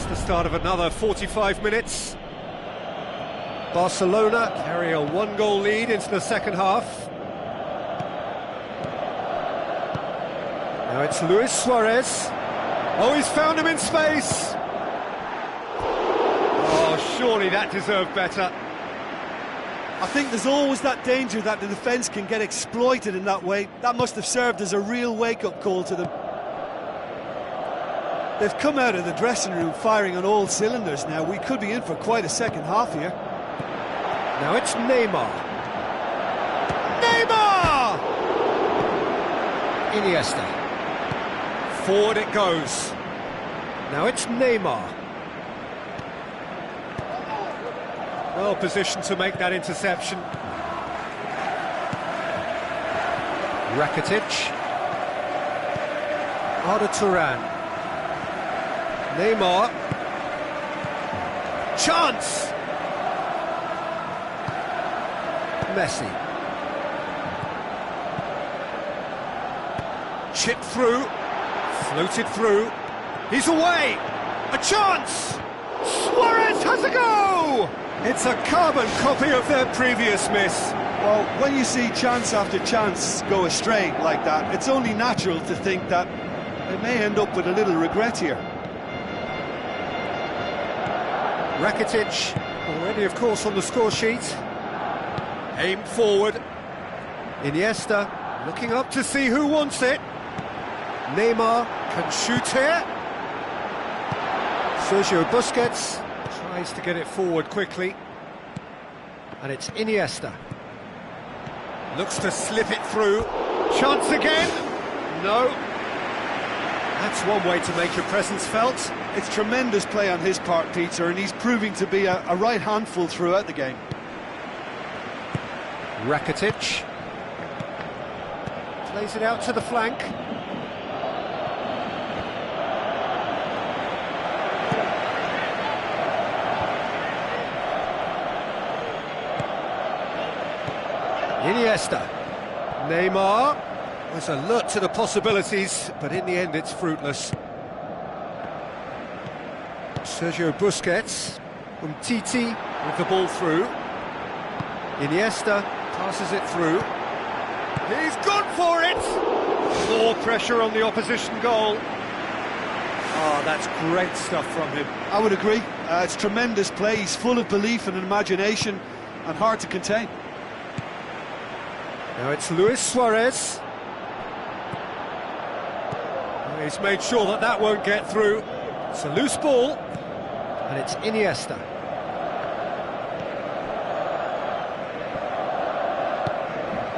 the start of another 45 minutes. Barcelona carry a one-goal lead into the second half. Now it's Luis Suarez. Oh, he's found him in space. Oh, surely that deserved better. I think there's always that danger that the defence can get exploited in that way. That must have served as a real wake-up call to them. They've come out of the dressing room firing on all cylinders now. We could be in for quite a second half here. Now it's Neymar. Neymar! Iniesta. Forward it goes. Now it's Neymar. Well positioned to make that interception. Rakitic. Arda Turan. Neymar. Chance! Messi. Chipped through. Floated through. He's away! A chance! Suarez has a go! It's a carbon copy of their previous miss. Well, when you see chance after chance go astray like that, it's only natural to think that they may end up with a little regret here. Rakitic, already of course on the score sheet. Aimed forward. Iniesta, looking up to see who wants it. Neymar can shoot here. Sergio Busquets tries to get it forward quickly. And it's Iniesta. Looks to slip it through. Chance again. No. That's one way to make your presence felt. It's tremendous play on his part, Peter, and he's proving to be a right handful throughout the game. Rakitic. Plays it out to the flank. Iniesta. Neymar was alert to the possibilities, but in the end it's fruitless. Sergio Busquets. Titi with the ball through. Iniesta passes it through. He's gone for it! More pressure on the opposition goal. Oh, that's great stuff from him. I would agree. It's tremendous play. He's full of belief and imagination and hard to contain. Now it's Luis Suarez. He's made sure that that won't get through. It's a loose ball. And it's Iniesta.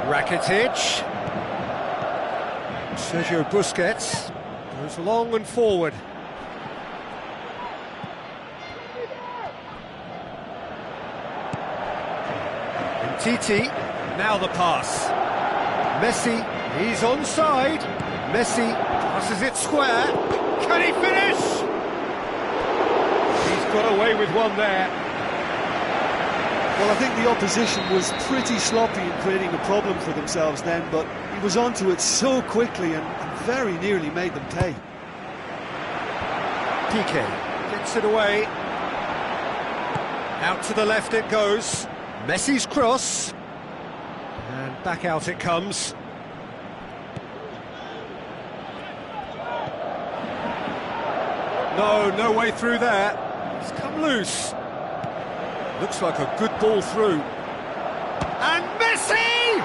Rakitic. Sergio Busquets goes long and forward. And Titi, now the pass. Messi, he's onside. Messi passes it square. Can he finish? He's got away with one there. Well, I think the opposition was pretty sloppy in creating a problem for themselves then, but he was onto it so quickly and very nearly made them pay. Piqué gets it away. Out to the left it goes. Messi's cross. And back out it comes. No way through there. It's come loose. Looks like a good ball through. And Messi!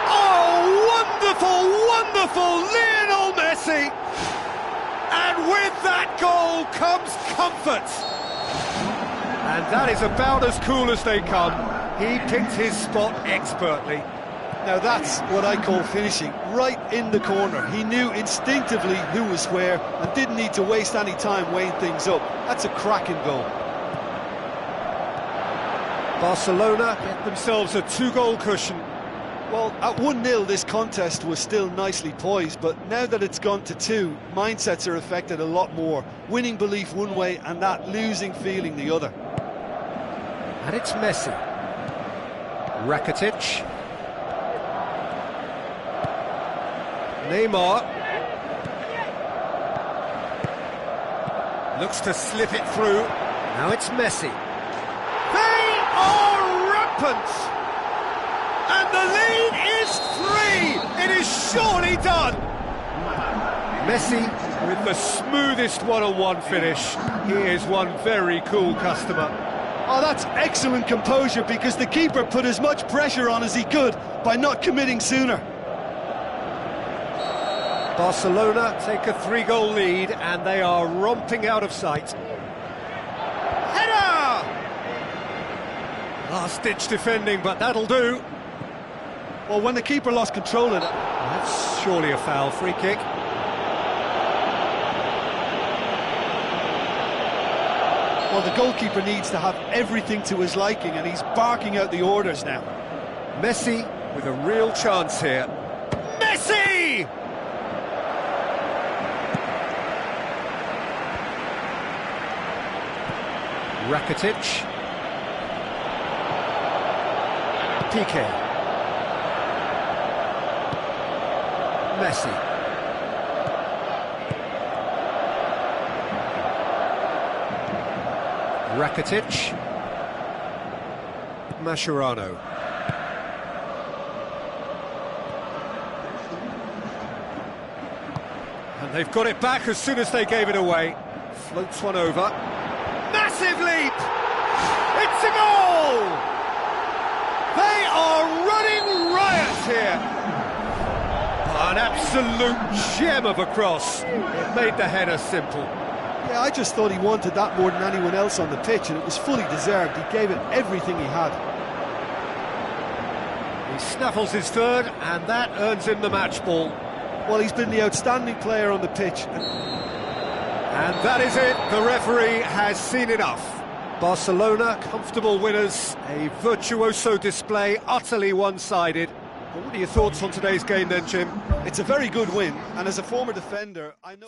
Oh, wonderful, wonderful Lionel Messi! And with that goal comes comfort. And that is about as cool as they come. He picked his spot expertly. Now that's what I call finishing, right in the corner. He knew instinctively who was where and didn't need to waste any time weighing things up. That's a cracking goal. Barcelona get themselves a two-goal cushion. Well, at 1-0 this contest was still nicely poised, but now that it's gone to 2, mindsets are affected a lot more. Winning belief one way and that losing feeling the other. And it's Messi. Rakitic. Neymar. Looks to slip it through. Now it's Messi. They are rampant! And the lead is 3! It is surely done! Messi with the smoothest one-on-one finish. He is one very cool customer. Oh, that's excellent composure, because the keeper put as much pressure on as he could by not committing sooner. Barcelona take a 3-goal lead and they are romping out of sight. Header! Last-ditch defending, but that'll do. Well, when the keeper lost control of it... That's surely a foul. Free kick. Well, the goalkeeper needs to have everything to his liking, and he's barking out the orders now. Messi with a real chance here. Messi! Rakitic. Piqué. Messi. Rakitic. Mascherano. And they've got it back as soon as they gave it away. Floats one over. Massive leap! It's a goal! They are running riot here. An absolute gem of a cross. It made the header simple. Yeah, I just thought he wanted that more than anyone else on the pitch, and it was fully deserved. He gave it everything he had. He snaffles his third, and that earns him the match ball. Well, he's been the outstanding player on the pitch. And that is it. The referee has seen enough. Barcelona, comfortable winners. A virtuoso display, utterly one-sided. What are your thoughts on today's game then, Jim? It's a very good win, and as a former defender, I know...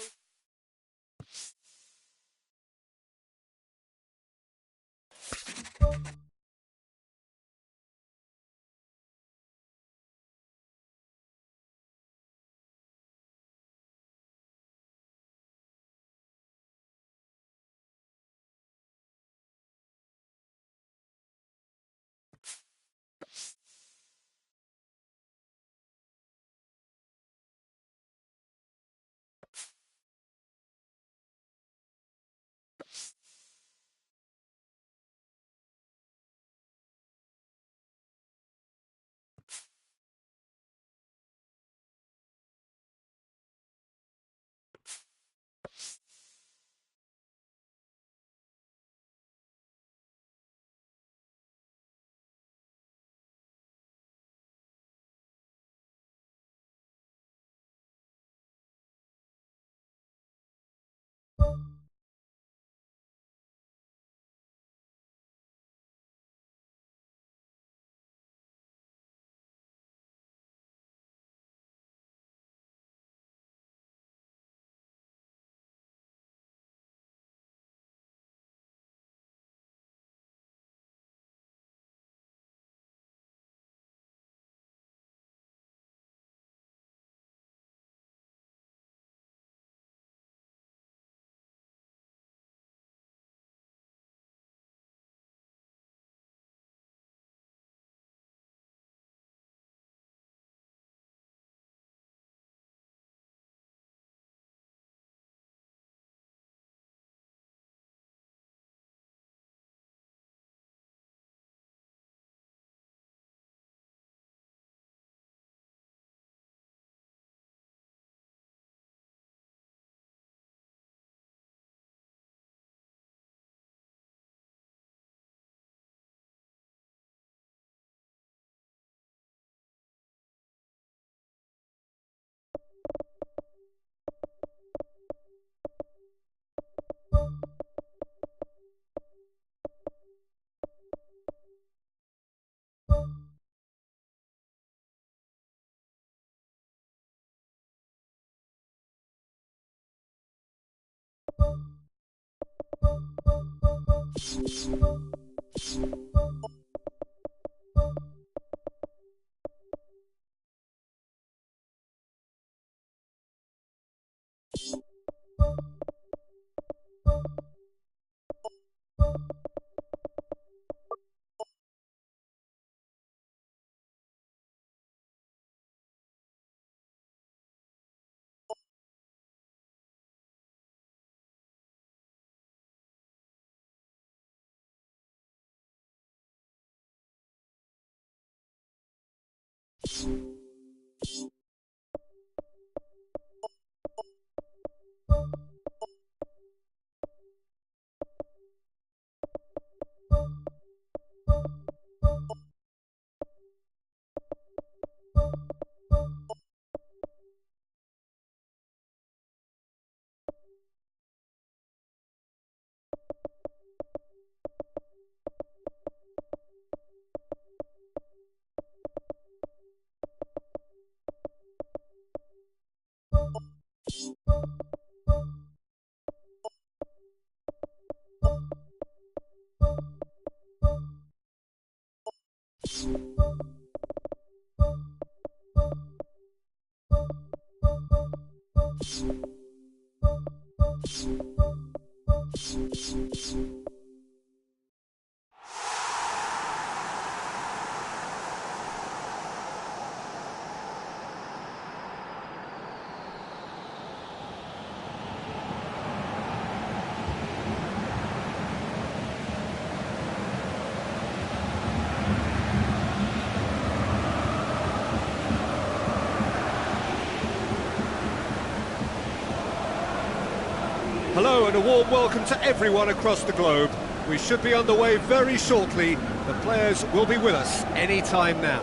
Hello and a warm welcome to everyone across the globe. We should be underway very shortly. The players will be with us any time now.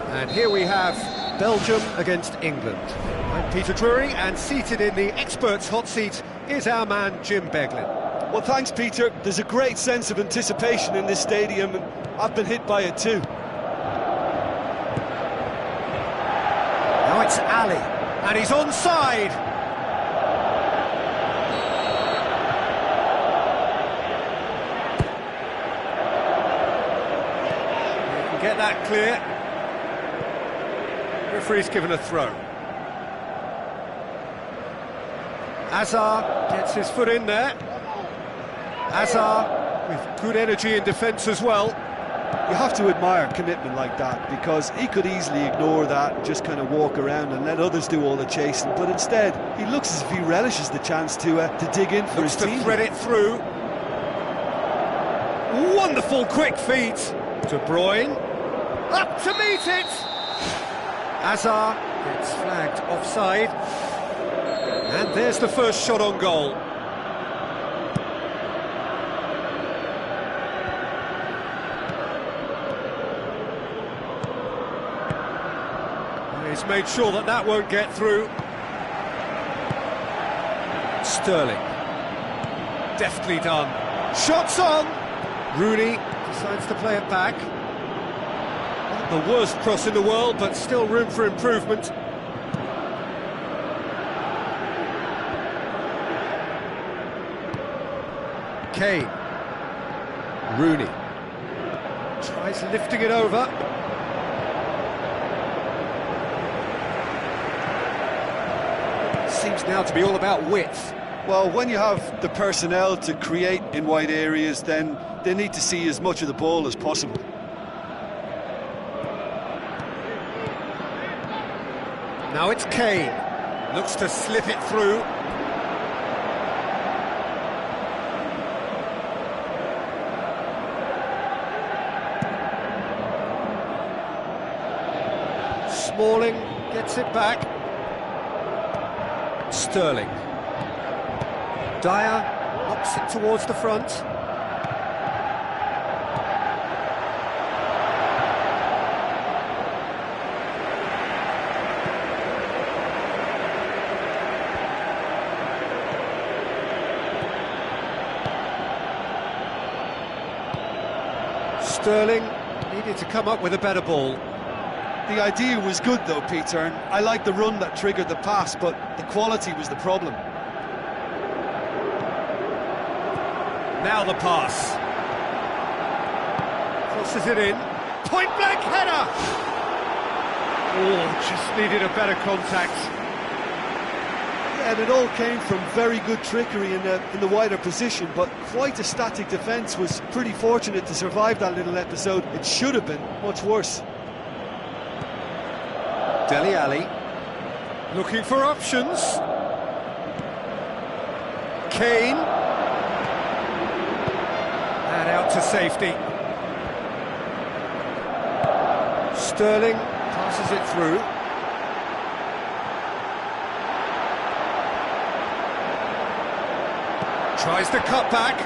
And here we have Belgium against England. I'm Peter Drury, and seated in the experts' hot seat is our man Jim Beglin. Well, thanks, Peter. There's a great sense of anticipation in this stadium, and I've been hit by it too. Now it's Ali, and he's onside. Get that clear. Referee's given a throw. Azar gets his foot in there. Azar with good energy in defence as well. You have to admire commitment like that, because he could easily ignore that and just kind of walk around and let others do all the chasing, but instead he looks as if he relishes the chance to dig in for his team. Looks to thread it through. Wonderful quick feet. De Bruyne. Up to meet it! Azar gets flagged offside. And there's the first shot on goal. He's made sure that that won't get through. Sterling. Deftly done. Shots on! Rooney decides to play it back. Not the worst cross in the world, but still room for improvement. Kane. Rooney. Tries lifting it over. Seems now to be all about width. Well, when you have the personnel to create in wide areas, then they need to see as much of the ball as possible. Now it's Kane. Looks to slip it through. Smalling gets it back. Sterling. Dyer knocks it towards the front. Sterling needed to come up with a better ball. The idea was good though, Peter, and I like the run that triggered the pass, but the quality was the problem. Now the pass. Crosses it in. Point blank header! Oh, just needed a better contact. Yeah, and it all came from very good trickery in the wider position, but quite a static defence. Was pretty fortunate to survive that little episode. It should have been much worse. Dele Alli looking for options. Kane. And out to safety. Sterling passes it through. Tries to cut back.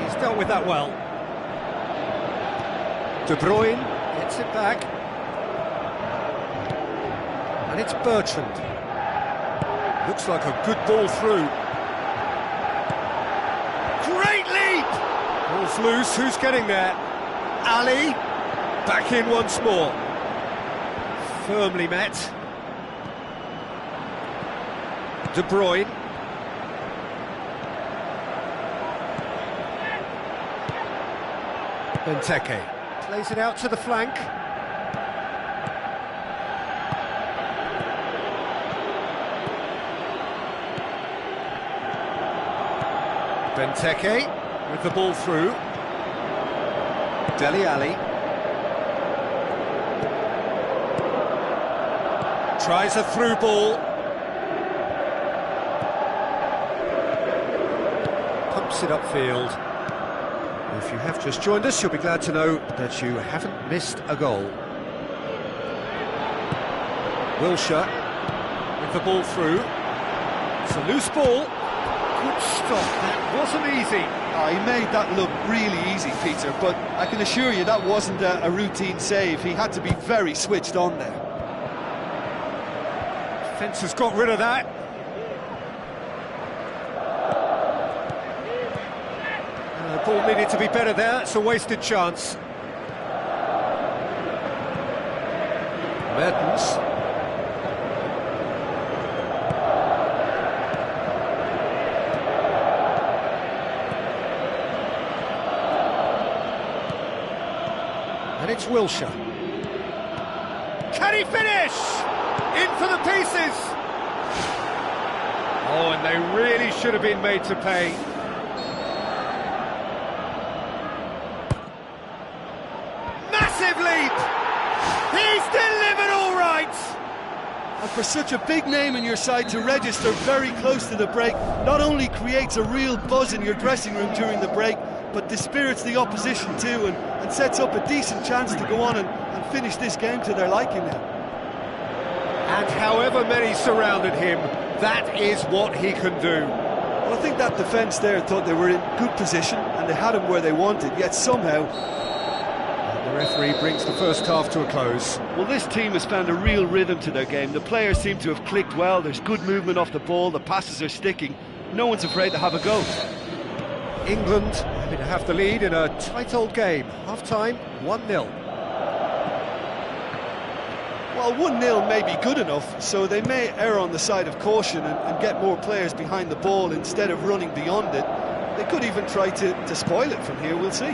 He's dealt with that well. De Bruyne gets it back. And it's Bertrand. Looks like a good ball through. Great leap! Ball's loose, who's getting there? Ali, back in once more. Firmly met. De Bruyne. Benteke plays it out to the flank. Benteke with the ball through. Dele Alli tries a through ball. Pumps it upfield. If you have just joined us, you'll be glad to know that you haven't missed a goal. Wilshere with the ball through. It's a loose ball. Good stop, that wasn't easy. Oh, he made that look really easy, Peter, but I can assure you that wasn't a routine save. He had to be very switched on there. Defence has got rid of that. The ball needed to be better there, it's a wasted chance. Mertens. And it's Wilshere. Can he finish? In for the pieces! Oh, and they really should have been made to pay. Massive leap! He's delivered all right! And for such a big name in your side to register very close to the break, not only creates a real buzz in your dressing room during the break, but dispirits the opposition too, and sets up a decent chance to go on and finish this game to their liking now. And however many surrounded him, that is what he can do. Well, I think that defence there thought they were in good position and they had him where they wanted, yet somehow... And the referee brings the first half to a close. Well, this team has found a real rhythm to their game. The players seem to have clicked well, there's good movement off the ball, the passes are sticking. No one's afraid to have a go. England happy to have the lead in a tight old game. Half-time, 1-0. Well, 1-0 may be good enough, so they may err on the side of caution and get more players behind the ball instead of running beyond it. They could even try to spoil it from here, we'll see.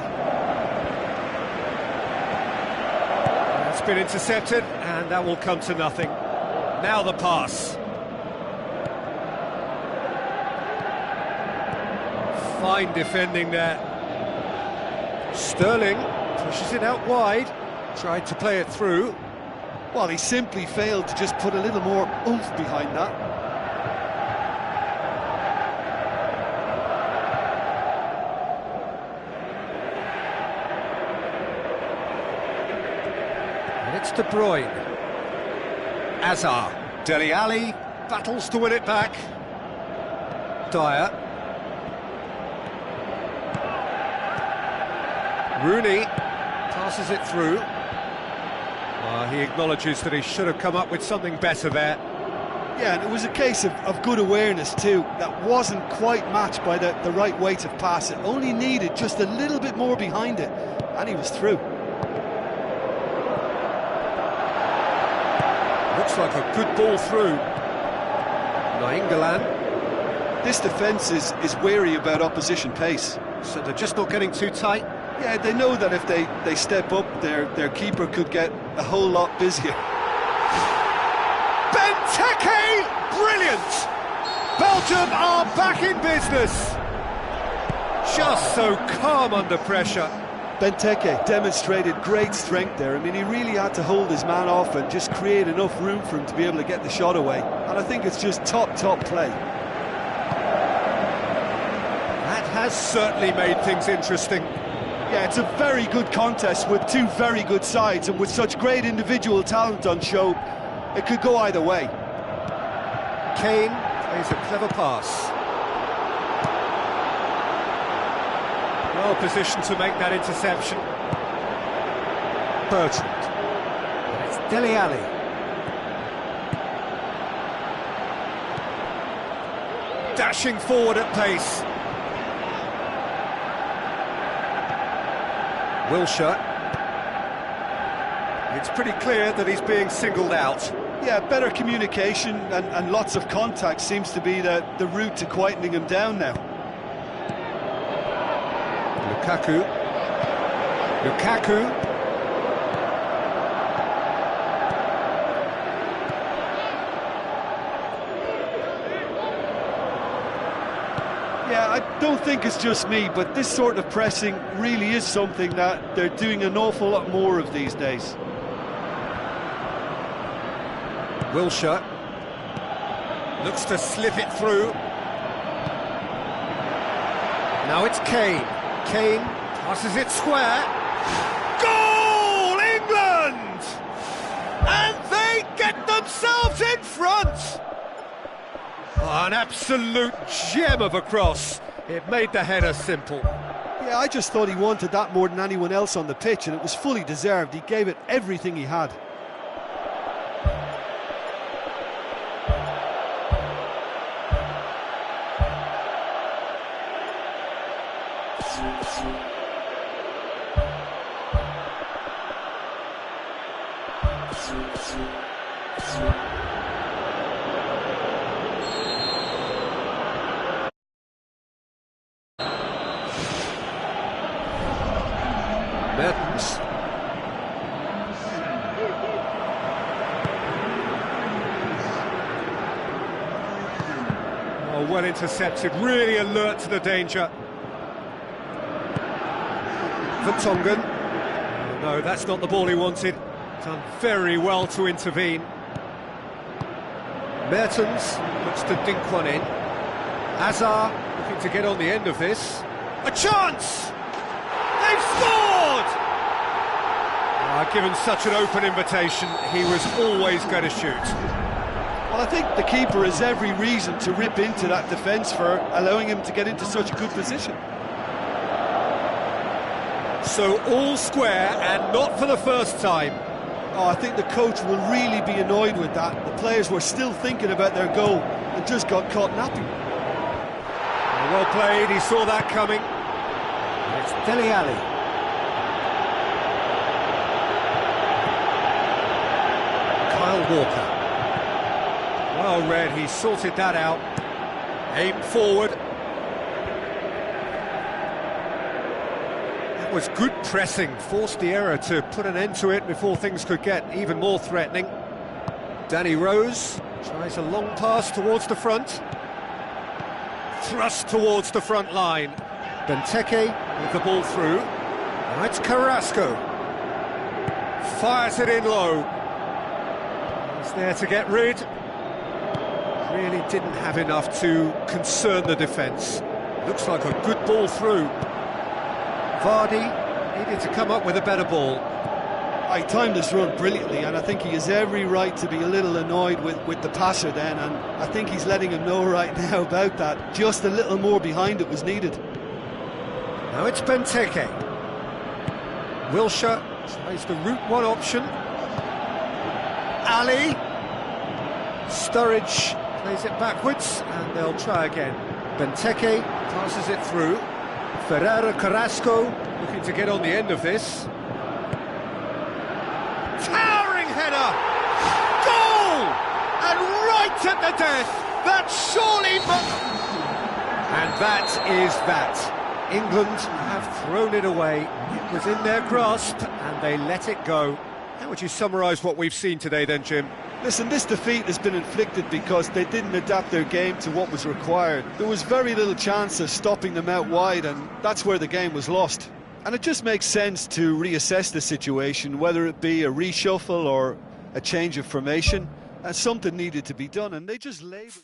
It's been intercepted, and that will come to nothing. Now the pass. Fine defending there. Sterling pushes it out wide, tried to play it through. Well, he simply failed to just put a little more oomph behind that. And it's De Bruyne. Azar. Dele Alli battles to win it back. Dyer. Rooney passes it through. He acknowledges that he should have come up with something better there. Yeah, and it was a case of good awareness too. That wasn't quite matched by the right weight of pass. It only needed just a little bit more behind it, and he was through. Looks like a good ball through. Nainggolan. This defence is wary about opposition pace. So they're just not getting too tight. Yeah, they know that if they step up, their keeper could get a whole lot busier. Benteke! Brilliant! Belgium are back in business. Just so calm under pressure. Benteke demonstrated great strength there. I mean, he really had to hold his man off and just create enough room for him to be able to get the shot away. And I think it's just top play. That has certainly made things interesting. Yeah, it's a very good contest with two very good sides, and with such great individual talent on show, it could go either way. Kane plays a clever pass. Well positioned to make that interception. Bertrand. And it's Dele Alli. Dashing forward at pace. Wilshere. It's pretty clear that he's being singled out. Yeah, better communication and lots of contact seems to be the route to quietening him down now. Lukaku. Yeah, I don't think it's just me, but this sort of pressing really is something that they're doing an awful lot more of these days. Wilshere looks to slip it through. Now it's Kane. Kane passes it square. Goal, England! And they get themselves in front. Oh, an absolute gem of a cross. It made the header simple. Yeah, I just thought he wanted that more than anyone else on the pitch, and it was fully deserved. He gave it everything he had. Mertens. Oh, well intercepted, really alert to the danger. Vertonghen. Oh, no, that's not the ball he wanted. Done very well to intervene. Mertens looks to dink one in. Hazard looking to get on the end of this. A chance! They've scored! Given such an open invitation, he was always going to shoot. Well, I think the keeper has every reason to rip into that defence for allowing him to get into such a good position. So all square, and not for the first time. Oh, I think the coach will really be annoyed with that. The players were still thinking about their goal and just got caught napping. Well played, he saw that coming. It's Dele Alli. Kyle Walker. Well read, he sorted that out. Aim forward. That was good pressing, forced the error to put an end to it before things could get even more threatening. Danny Rose tries a long pass towards the front. Thrust towards the front line. Benteke with the ball through. Now it's Carrasco. Fires it in low. He's there to get rid. Really didn't have enough to concern the defence. Looks like a good ball through. Vardy needed to come up with a better ball. He timed this run brilliantly, and I think he has every right to be a little annoyed with the passer then, and I think he's letting him know right now about that. Just a little more behind it was needed. Now it's Benteke. Wilshere tries the route one option. Ali. Sturridge plays it backwards, and they'll try again. Benteke passes it through. Ferreira Carrasco looking to get on the end of this. Towering header! Goal! And right at the death! That's surely... And that is that. England have thrown it away. It was in their grasp, and they let it go. How would you summarise what we've seen today then, Jim? Listen, this defeat has been inflicted because they didn't adapt their game to what was required. There was very little chance of stopping them out wide, and that's where the game was lost. And it just makes sense to reassess the situation, whether it be a reshuffle or a change of formation. Something needed to be done, and they just laboured.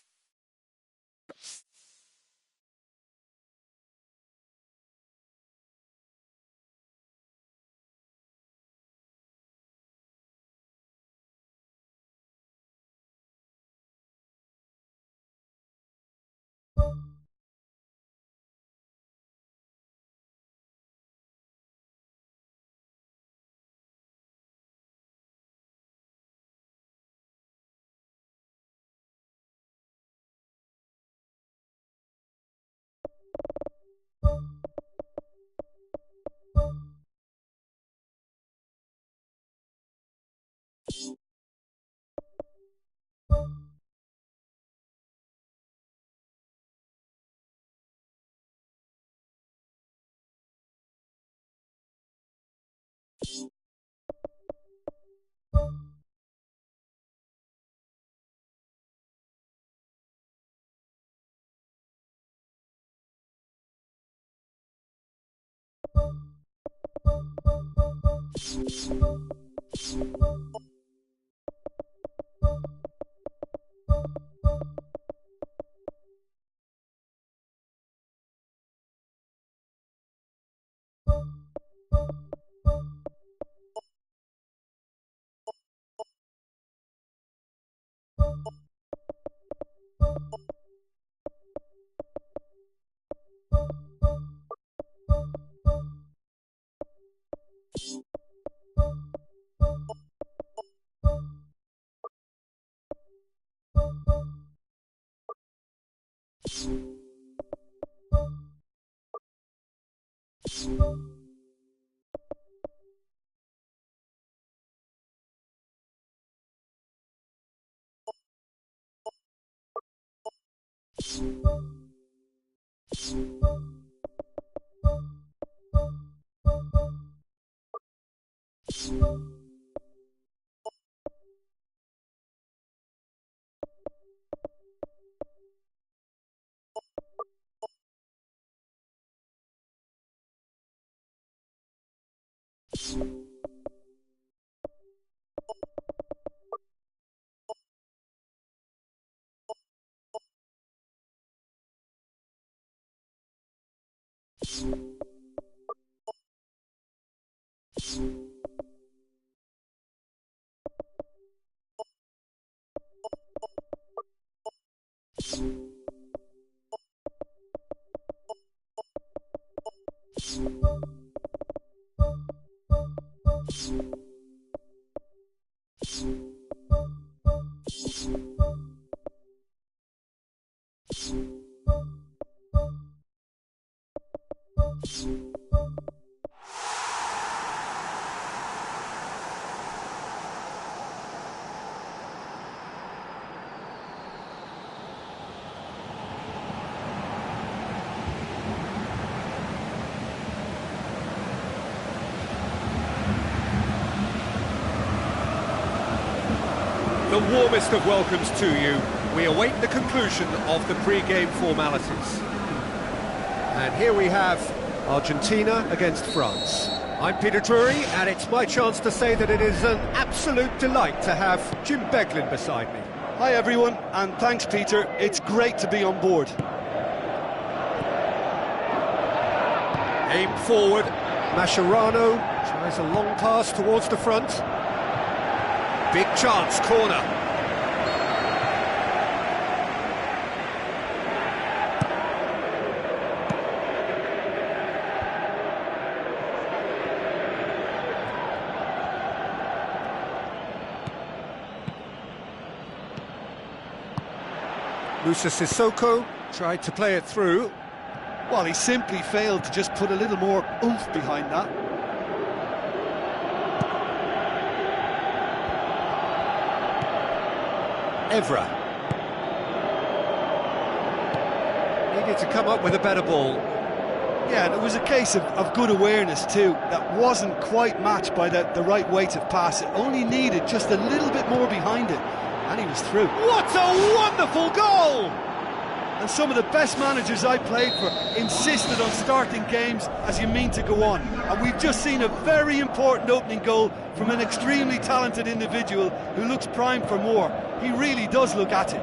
The warmest of welcomes to you. We await the conclusion of the pre-game formalities. And here we have Argentina against France. I'm Peter Drury, and it's my chance to say that it is an absolute delight to have Jim Beglin beside me. Hi everyone, and thanks Peter, it's great to be on board. Aim forward, Mascherano tries a long pass towards the front. Big chance, corner. Musa Sissoko tried to play it through. Well, he simply failed to just put a little more oomph behind that. Evra. Needed to come up with a better ball. Yeah, and it was a case of good awareness too. That wasn't quite matched by the right weight of pass. It only needed just a little bit more behind it, and he was through. What a wonderful goal! And some of the best managers I played for insisted on starting games as you mean to go on. And we've just seen a very important opening goal from an extremely talented individual who looks primed for more. He really does look at it.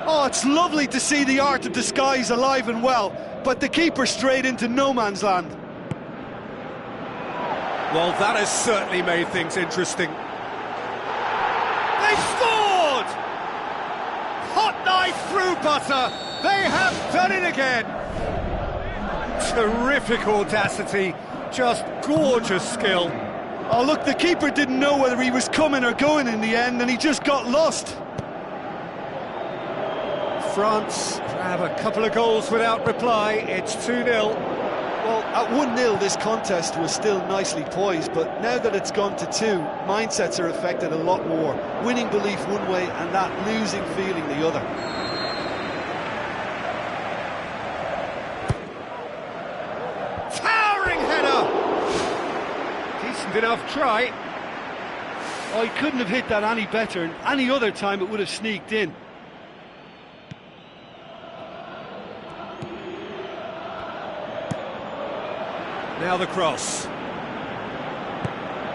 Oh, it's lovely to see the art of disguise alive and well, but the keeper strayed into no man's land. Well, that has certainly made things interesting. They scored! Hot knife through butter. They have done it again. Terrific audacity, just gorgeous skill. Oh, look, the keeper didn't know whether he was coming or going in the end, and he just got lost. France grab a couple of goals without reply. It's 2-0. Well, at 1-0, this contest was still nicely poised, but now that it's gone to 2, mindsets are affected a lot more. Winning belief one way and that losing feeling the other. Towering header! Decent enough try. Oh, he couldn't have hit that any better, and any other time it would have sneaked in. Now the cross.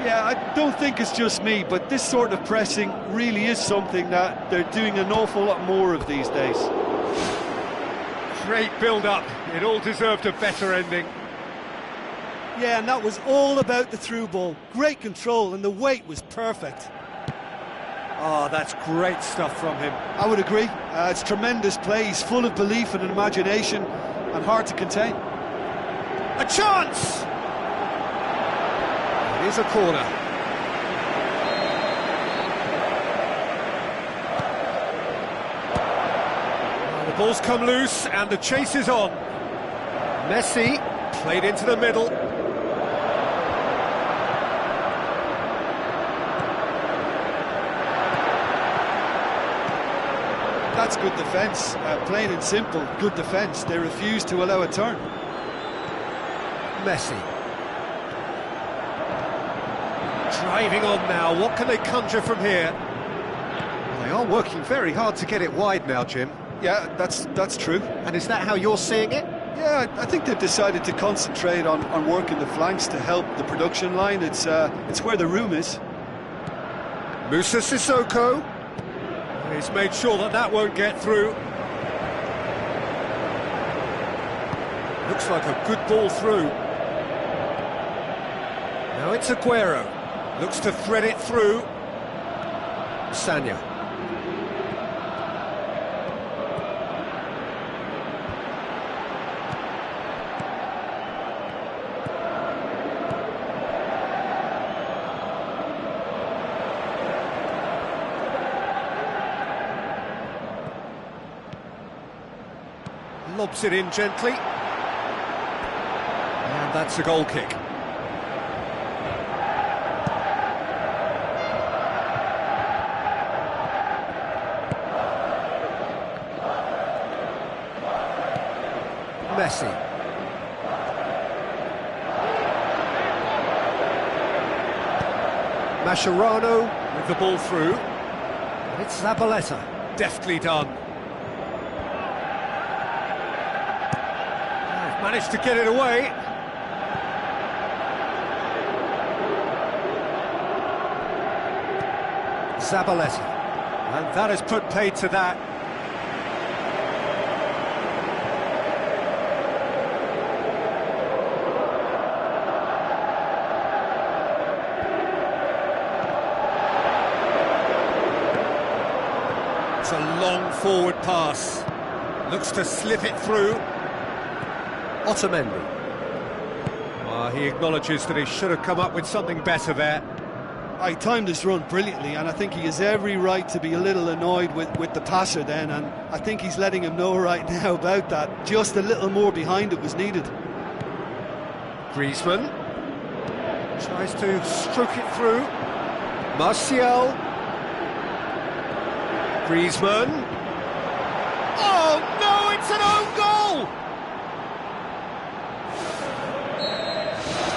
Yeah, I don't think it's just me, but this sort of pressing really is something that they're doing an awful lot more of these days. Great build-up. It all deserved a better ending. Yeah, and that was all about the through ball. Great control, and the weight was perfect. Oh, that's great stuff from him. I would agree. It's tremendous play. He's full of belief and imagination, and hard to contain. A chance! It is a corner. The ball's come loose and the chase is on. Messi played into the middle. That's good defence, plain and simple, good defence. They refuse to allow a turn. Messi. Driving on now, what can they conjure from here? They are working very hard to get it wide now, Jim. Yeah, that's true. And is that how you're seeing it? Yeah, I think they've decided to concentrate on working the flanks to help the production line. It's where the room is. Moussa Sissoko. He's made sure that won't get through. Looks like a good ball through. Now it's Aguero. Looks to thread it through. Sanya. Lobs it in gently. And that's a goal kick. Messi. Mascherano with the ball through. And it's Zabaleta. Deftly done. Managed to get it away. Zabaleta. And that has put paid to that. It's a long forward pass. Looks to slip it through. Otamendi. He acknowledges that he should have come up with something better there. I timed his run brilliantly, and I think he has every right to be a little annoyed with the passer then, and I think he's letting him know right now about that. Just a little more behind it was needed. Griezmann tries to stroke it through. Martial. Griezmann. Oh no, it's an own goal!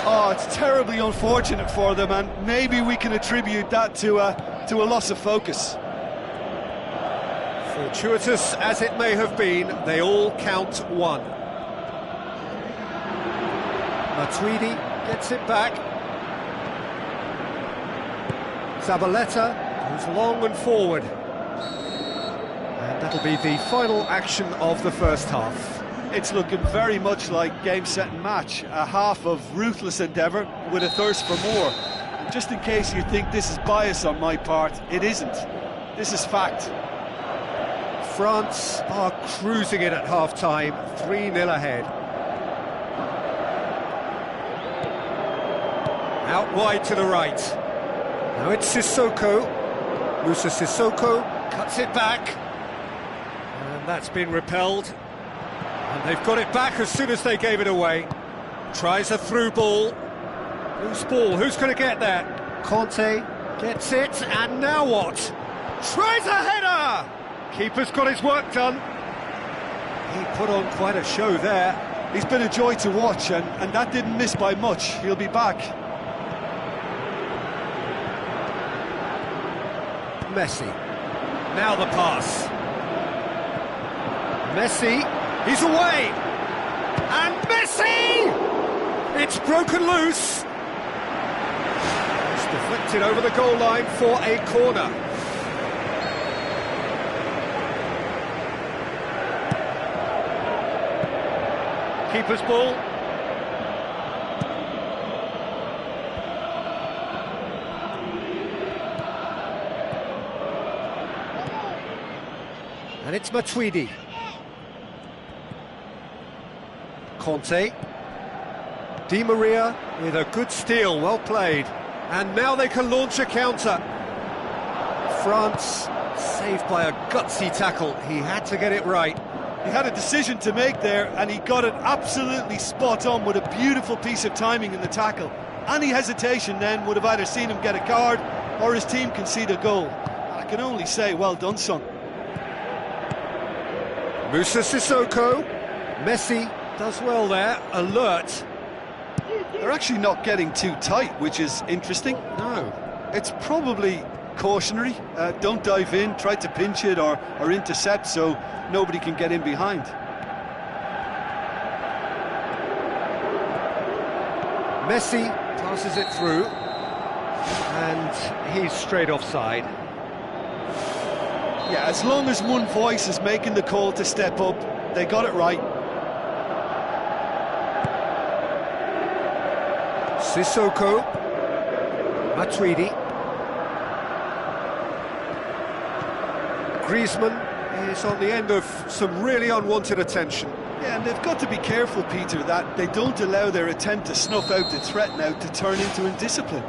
Oh, it's terribly unfortunate for them, and maybe we can attribute that to a loss of focus. Fortuitous as it may have been, they all count one. Matuidi gets it back. Zabaleta goes long and forward. And that'll be the final action of the first half. It's looking very much like game, set and match. A half of ruthless endeavour with a thirst for more. And just in case you think this is bias on my part, it isn't. This is fact. France are cruising it at half-time, 3-0 ahead. Out wide to the right. Now it's Sissoko. Moussa Sissoko cuts it back. And that's been repelled. And they've got it back as soon as they gave it away. Tries a through ball. Loose ball, who's going to get that? Conte gets it, and now what? Tries a header! Keeper's got his work done. He put on quite a show there. He's been a joy to watch, and that didn't miss by much. He'll be back. Messi. Now the pass. Messi, he's away! And Messi! It's broken loose! It's deflected over the goal line for a corner. Keeper's ball. And it's Matuidi. Conte. Di Maria with a good steal, well played. And now they can launch a counter. France saved by a gutsy tackle. He had to get it right. He had a decision to make there, and he got it absolutely spot on with a beautiful piece of timing in the tackle. Any hesitation then would have either seen him get a card or his team concede a goal. I can only say, well done, son. Moussa Sissoko. Messi does well there, alert. They're actually not getting too tight, which is interesting. No. It's probably cautionary. Don't dive in, try to pinch it or intercept so nobody can get in behind. Messi passes it through, and he's straight offside. Yeah, as long as one voice is making the call to step up, they got it right. Sissoko. Matuidi. Griezmann is on the end of some really unwanted attention. Yeah, and they've got to be careful, Peter, that they don't allow their attempt to snuff out the threat now to turn into indiscipline.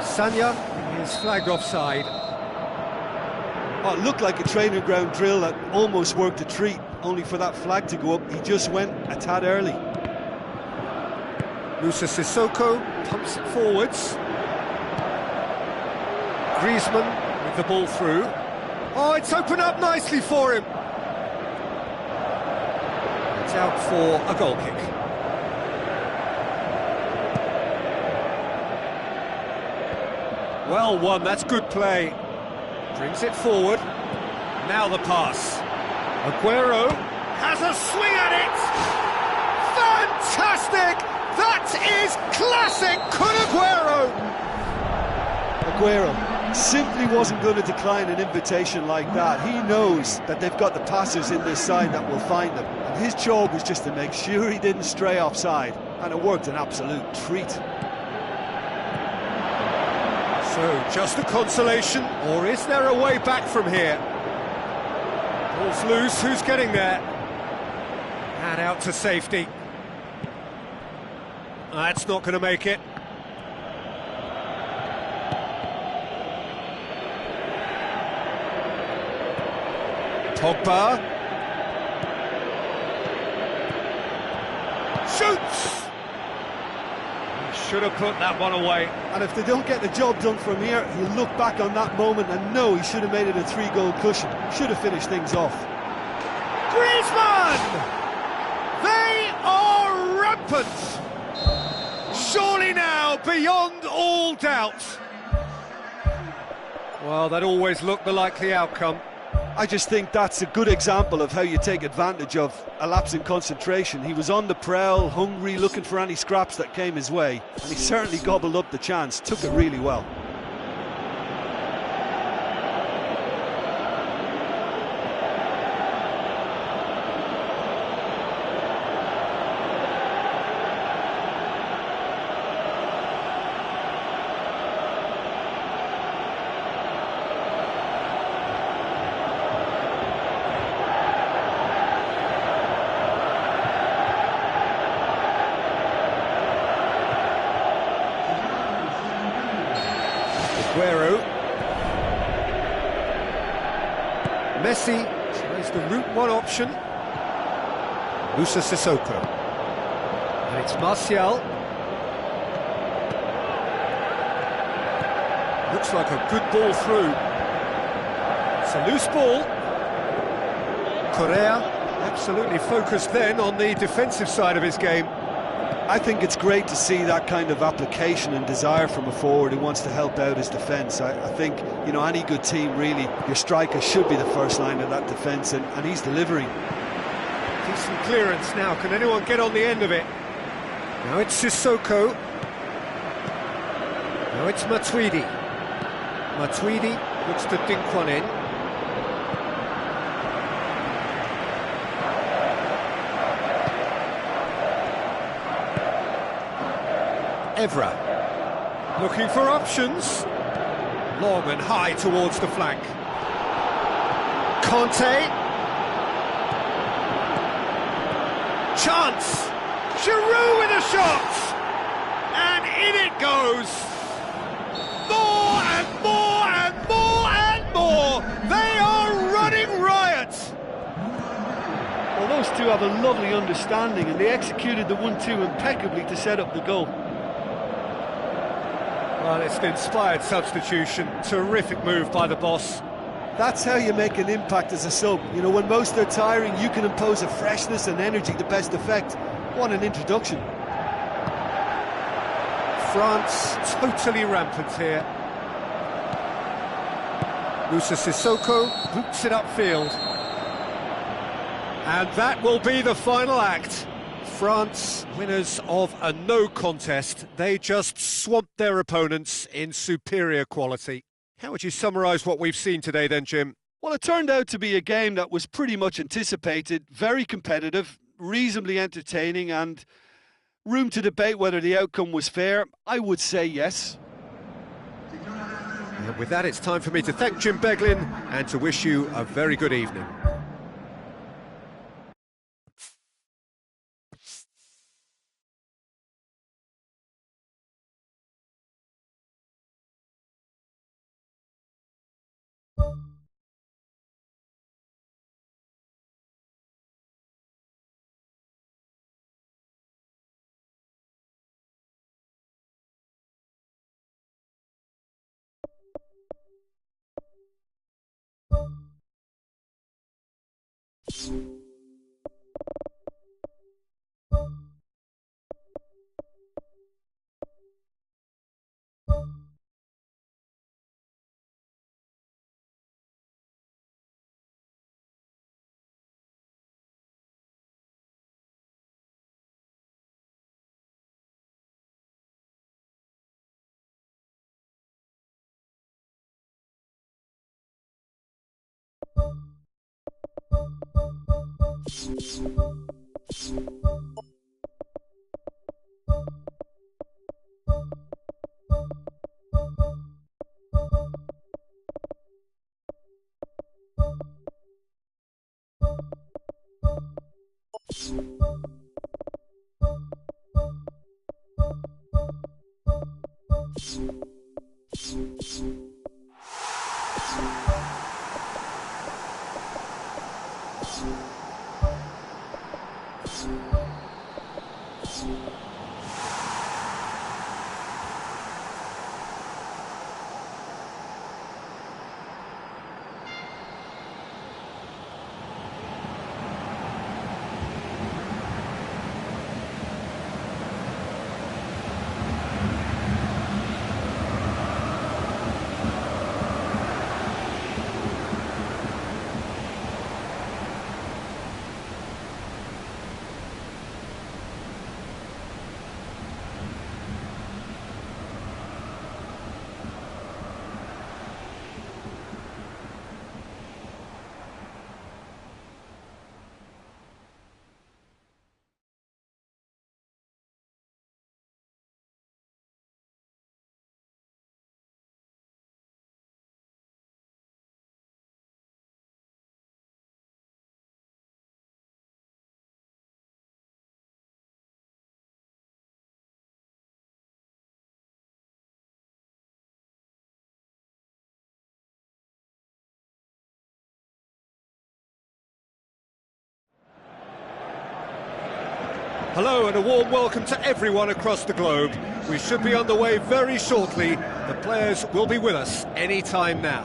Sanya is flagged offside. Oh, it looked like a training ground drill that almost worked a treat, only for that flag to go up. He just went a tad early. Moussa Sissoko pumps it forwards. Griezmann with the ball through. Oh, it's opened up nicely for him. It's out for a goal kick. Well won, that's good play. Brings it forward. Now the pass. Aguero has a swing at it. Fantastic! That is classic Kun Aguero! Aguero simply wasn't going to decline an invitation like that. He knows that they've got the passers in this side that will find them. And his job was just to make sure he didn't stray offside. And it worked an absolute treat. So, just a consolation, or is there a way back from here? Ball's loose, who's getting there? And out to safety. That's not going to make it. Pogba. Shoots! Should have put that one away. And if they don't get the job done from here, he'll look back on that moment and know he should have made it a 3-goal cushion. Should have finished things off. Griezmann! They are rampant! Surely now, beyond all doubt. Well, that always looked the likely outcome. I just think that's a good example of how you take advantage of a lapse in concentration. He was on the prowl, hungry, looking for any scraps that came his way, and he certainly gobbled up the chance, took it really well. Aguero. Messi tries the route one option. Moussa Sissoko. And it's Martial. Looks like a good ball through. It's a loose ball. Correa absolutely focused then on the defensive side of his game. I think it's great to see that kind of application and desire from a forward who wants to help out his defence. I think, you know, any good team, really, your striker should be the first line of that defence, and he's delivering. Decent clearance now. Can anyone get on the end of it? Now it's Sissoko. Now it's Matuidi. Matuidi looks to dink one in. Evra, looking for options. Long and high towards the flank. Conte. Chance. Giroud with a shot. And in it goes. More and more and more and more. They are running riot. Well, those two have a lovely understanding, and they executed the 1-2 impeccably to set up the goal. Well, it's an inspired substitution. Terrific move by the boss. That's how you make an impact as a sub. You know, when most are tiring, you can impose a freshness and energy to best effect. What an introduction. France totally rampant here. Moussa Sissoko boots it upfield. And that will be the final act. France, winners of a no contest. They just swamped their opponents in superior quality. How would you summarise what we've seen today then, Jim? Well, it turned out to be a game that was pretty much anticipated, very competitive, reasonably entertaining, and room to debate whether the outcome was fair. I would say yes. And with that, it's time for me to thank Jim Beglin and to wish you a very good evening. Hello and a warm welcome to everyone across the globe. We should be on the way very shortly. The players will be with us any time now.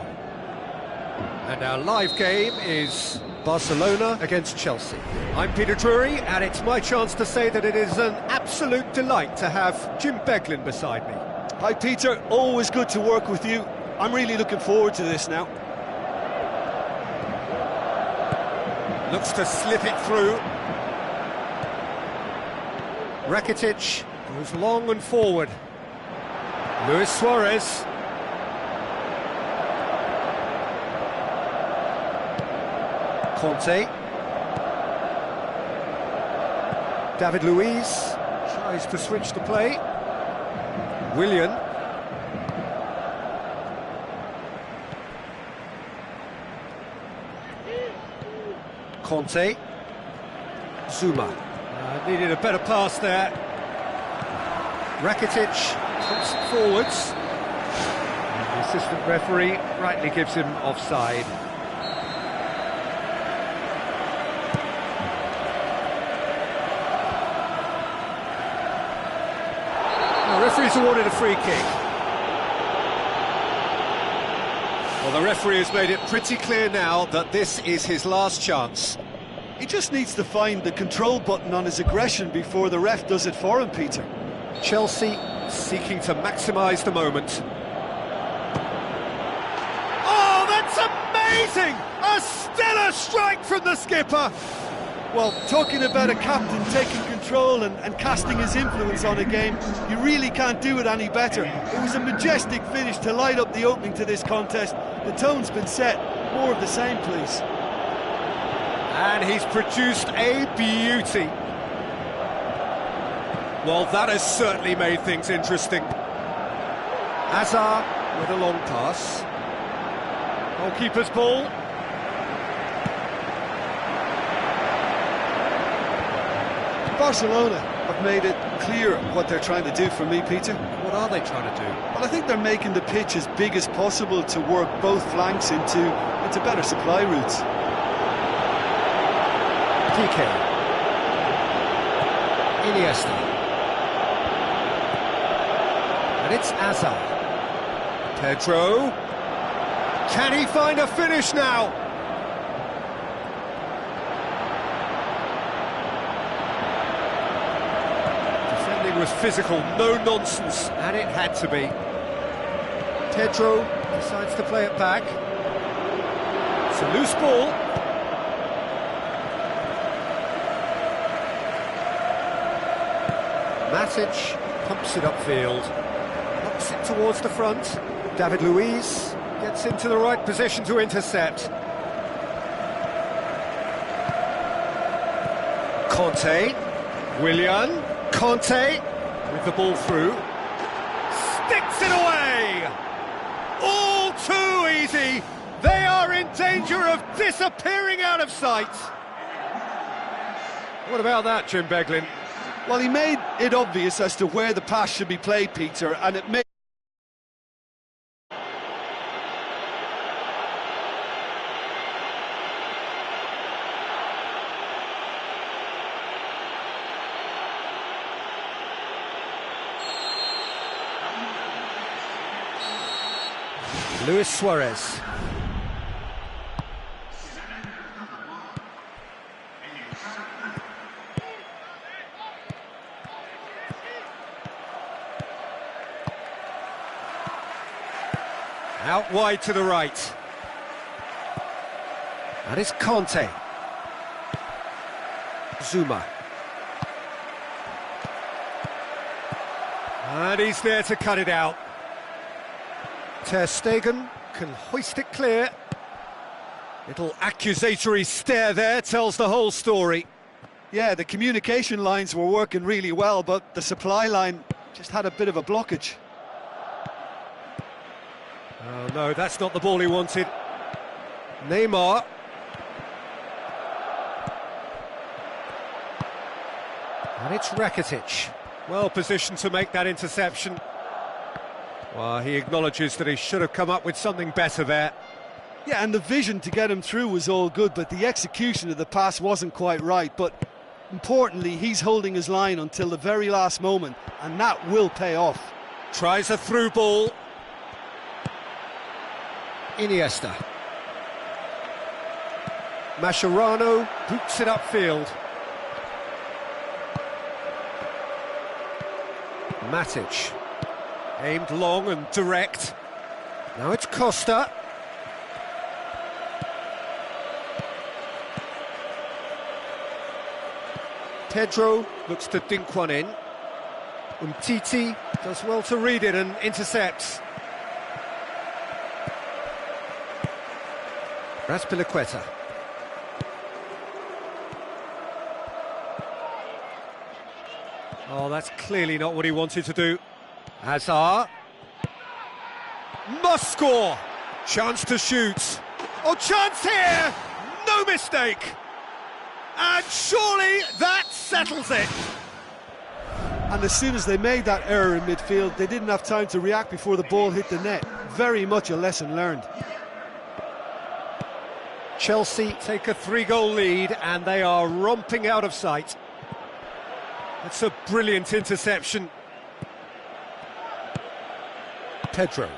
And our live game is Barcelona against Chelsea. I'm Peter Drury, and it's my chance to say that it is an absolute delight to have Jim Beglin beside me. Hi Peter, always good to work with you. I'm really looking forward to this now. Looks to slip it through. Rakitic goes long and forward. Luis Suarez. Conte. David Luiz tries to switch the play. Willian. Conte. Zuma. Needed a better pass there. Rakitic comes forwards. The assistant referee rightly gives him offside. The referee's awarded a free kick. Well, the referee has made it pretty clear now that this is his last chance. He just needs to find the control button on his aggression before the ref does it for him, Peter. Chelsea seeking to maximise the moment. Oh, that's amazing! A stellar strike from the skipper! Well, talking about a captain taking control and casting his influence on a game, you really can't do it any better. It was a majestic finish to light up the opening to this contest. The tone's been set. More of the same, please. And he's produced a beauty. Well, that has certainly made things interesting. Hazard with a long pass. Goalkeeper's ball. Barcelona have made it clear what they're trying to do for me, Peter. What are they trying to do? Well, I think they're making the pitch as big as possible to work both flanks into better supply routes. PK. Iniesta. And it's Hazard. Pedro. Can he find a finish now? Defending was physical, no nonsense, and it had to be. Pedro decides to play it back. It's a loose ball. Matic pumps it upfield, knocks it towards the front. David Luiz gets into the right position to intercept. Conte, Willian, Conte with the ball through, sticks it away! All too easy! They are in danger of disappearing out of sight! What about that, Jim Beglin? Well, he made it obvious as to where the pass should be played, Peter, and it made... Luis Suarez. Out wide to the right. That is Conte. Zuma. And he's there to cut it out. Ter Stegen can hoist it clear. Little accusatory stare there tells the whole story. Yeah, the communication lines were working really well, but the supply line just had a bit of a blockage. Oh no, that's not the ball he wanted. Neymar. And it's Rakitic. Well positioned to make that interception. Well, he acknowledges that he should have come up with something better there. Yeah, and the vision to get him through was all good, but the execution of the pass wasn't quite right. But importantly, he's holding his line until the very last moment, and that will pay off. Tries a through ball. Iniesta. Mascherano boots it upfield. Matic, aimed long and direct. Now it's Costa. Pedro looks to dink one in. Umtiti does well to read it and intercepts. Raspilicueta. Oh, that's clearly not what he wanted to do. Hazard. Must score! Chance to shoot. Oh, chance here! No mistake! And surely that settles it! And as soon as they made that error in midfield, they didn't have time to react before the ball hit the net. Very much a lesson learned. Chelsea take a 3-goal lead and they are romping out of sight. It's a brilliant interception. Pedro.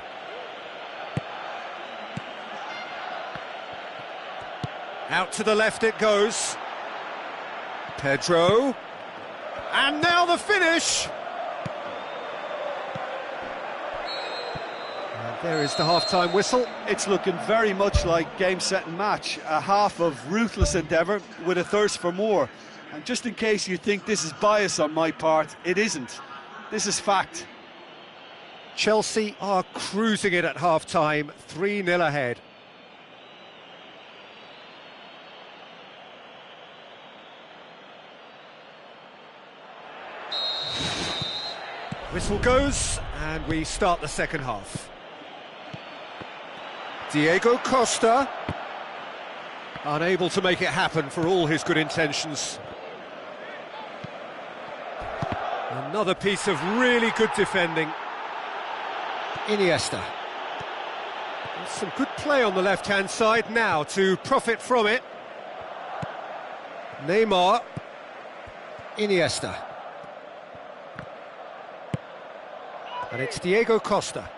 Out to the left it goes. Pedro. And now the finish! And there is the half-time whistle. It's looking very much like game, set and match. A half of ruthless endeavour with a thirst for more. And just in case you think this is bias on my part, it isn't. This is fact. Chelsea are cruising it at half-time, 3-0 ahead. Whistle goes, and we start the second half. Diego Costa, unable to make it happen for all his good intentions. Another piece of really good defending. Iniesta. There's some good play on the left-hand side now to profit from it. Neymar. Iniesta. And it's Diego Costa.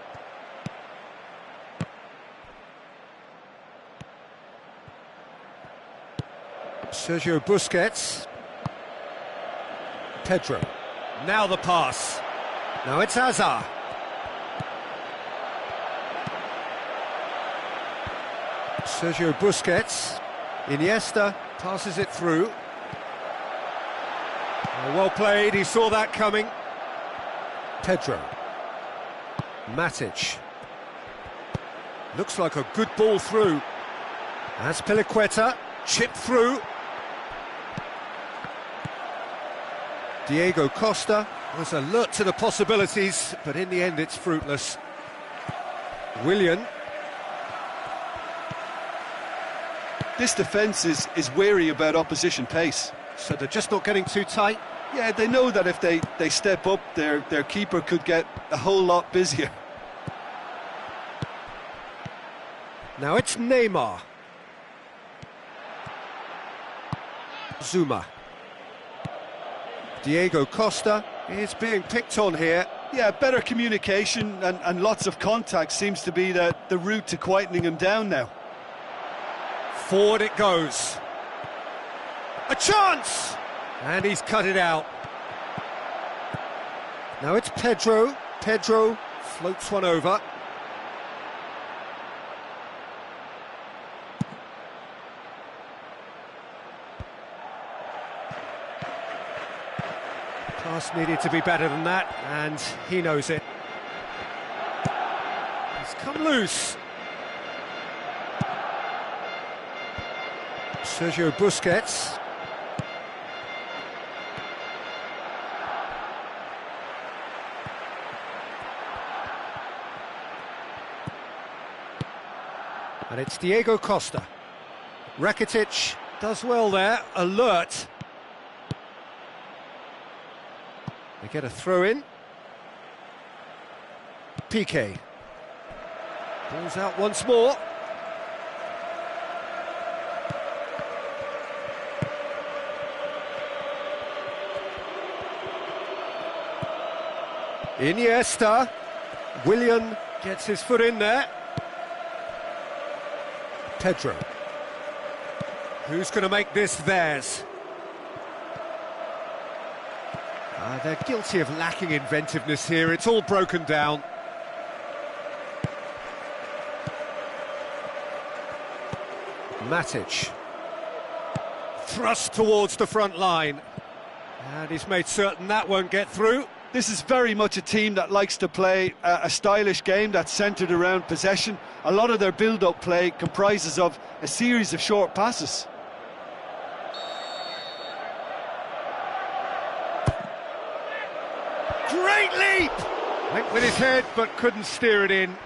Sergio Busquets. Pedro. Now the pass. Now it's Hazard. Sergio Busquets. Iniesta passes it through. Well played, he saw that coming. Pedro. Matic. Looks like a good ball through. As Piliqueta, chipped through. Diego Costa was alert to the possibilities, but in the end it's fruitless. Willian. This defence is wary about opposition pace. So they're just not getting too tight? Yeah, they know that if they step up, their keeper could get a whole lot busier. Now it's Neymar. Zuma. Diego Costa is being picked on here. Yeah, better communication and lots of contact seems to be the route to quietening him down now. Forward it goes. A chance! And he's cut it out. Now it's Pedro. Pedro floats one over. Pass needed to be better than that, and he knows it. He's come loose. Sergio Busquets. And it's Diego Costa. Rakitic does well there, alert. They get a throw-in. Piqué. Ball's out once more. Iniesta. Willian gets his foot in there. Pedro. Who's going to make this theirs? They're guilty of lacking inventiveness here. It's all broken down. Matic. Thrust towards the front line. And he's made certain that won't get through. This is very much a team that likes to play a stylish game that's centred around possession. A lot of their build-up play comprises of a series of short passes. Great leap! Went with his head but couldn't steer it in.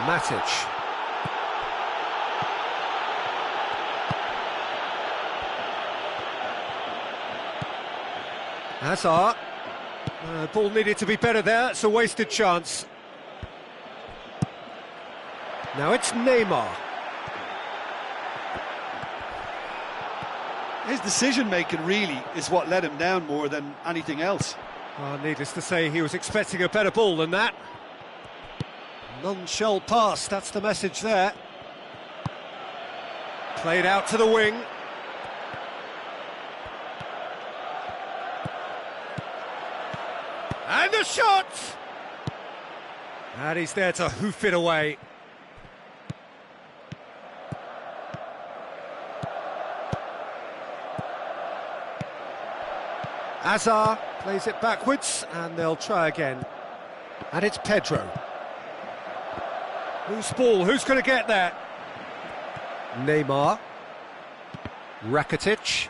Matic. Hazard. Ball needed to be better there, it's a wasted chance. Now it's Neymar. His decision-making really is what let him down more than anything else. Well, needless to say, he was expecting a better ball than that. None shall pass, that's the message there. Played out to the wing. And the shot! And he's there to hoof it away. Hazard plays it backwards, and they'll try again. And it's Pedro. Loose ball, who's going to get there? Neymar. Rakitic.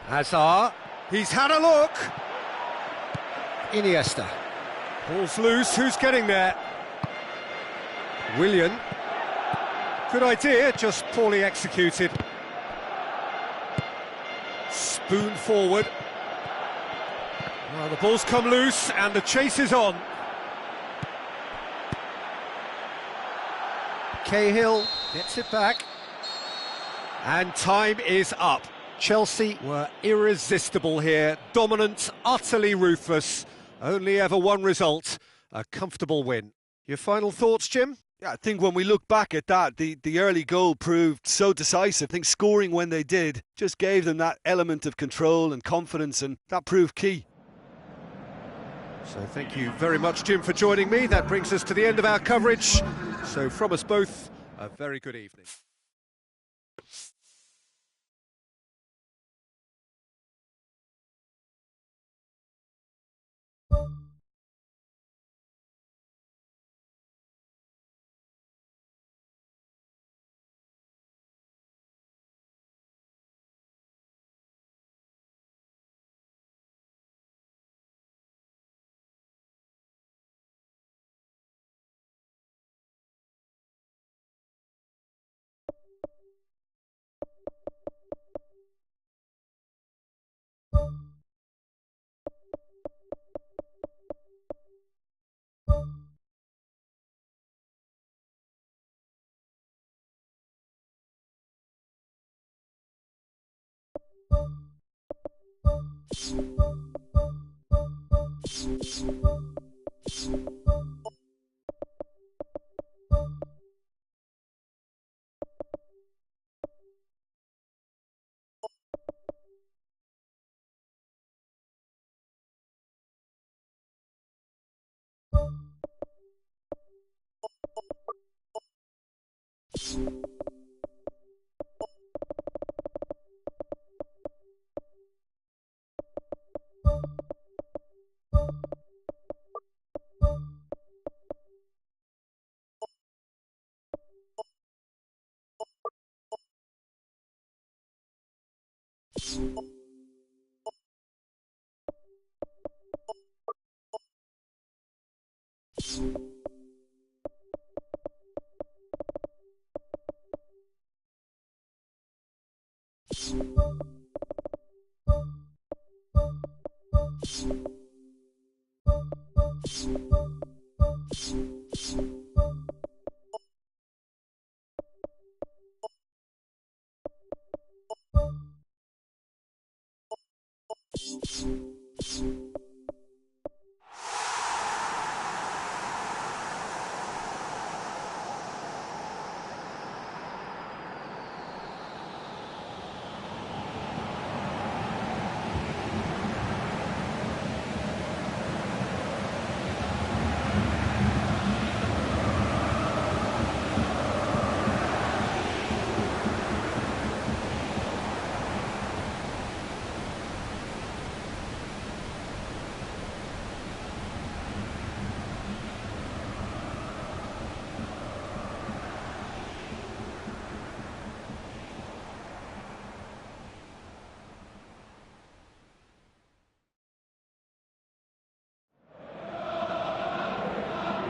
Hazard. He's had a look. Iniesta. Ball's loose, who's getting there? Willian. Good idea, just poorly executed. Spoon forward. Well, the ball's come loose and the chase is on. Cahill gets it back. And time is up. Chelsea were irresistible here, dominant, utterly ruthless. Only ever one result, a comfortable win. Your final thoughts, Jim? Yeah, I think when we look back at that, the early goal proved so decisive. I think scoring when they did just gave them that element of control and confidence, and that proved key. So thank you very much, Jim, for joining me. That brings us to the end of our coverage. So from us both, a very good evening.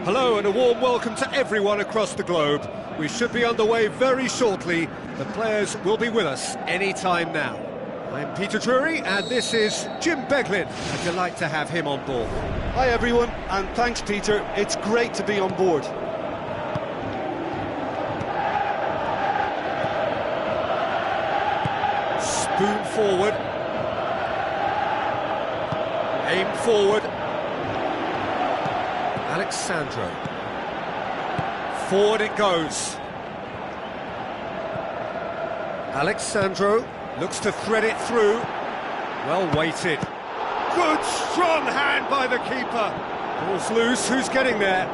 Hello and a warm welcome to everyone across the globe. We should be underway very shortly. The players will be with us any time now. I'm Peter Drury and this is Jim Beglin. A delight to have him on board. Hi everyone, and thanks Peter. It's great to be on board. Spoon forward. Aim forward. Alexandro. Forward it goes. Alexandro looks to thread it through. Well weighted. Good strong hand by the keeper. Ball's loose, who's getting there?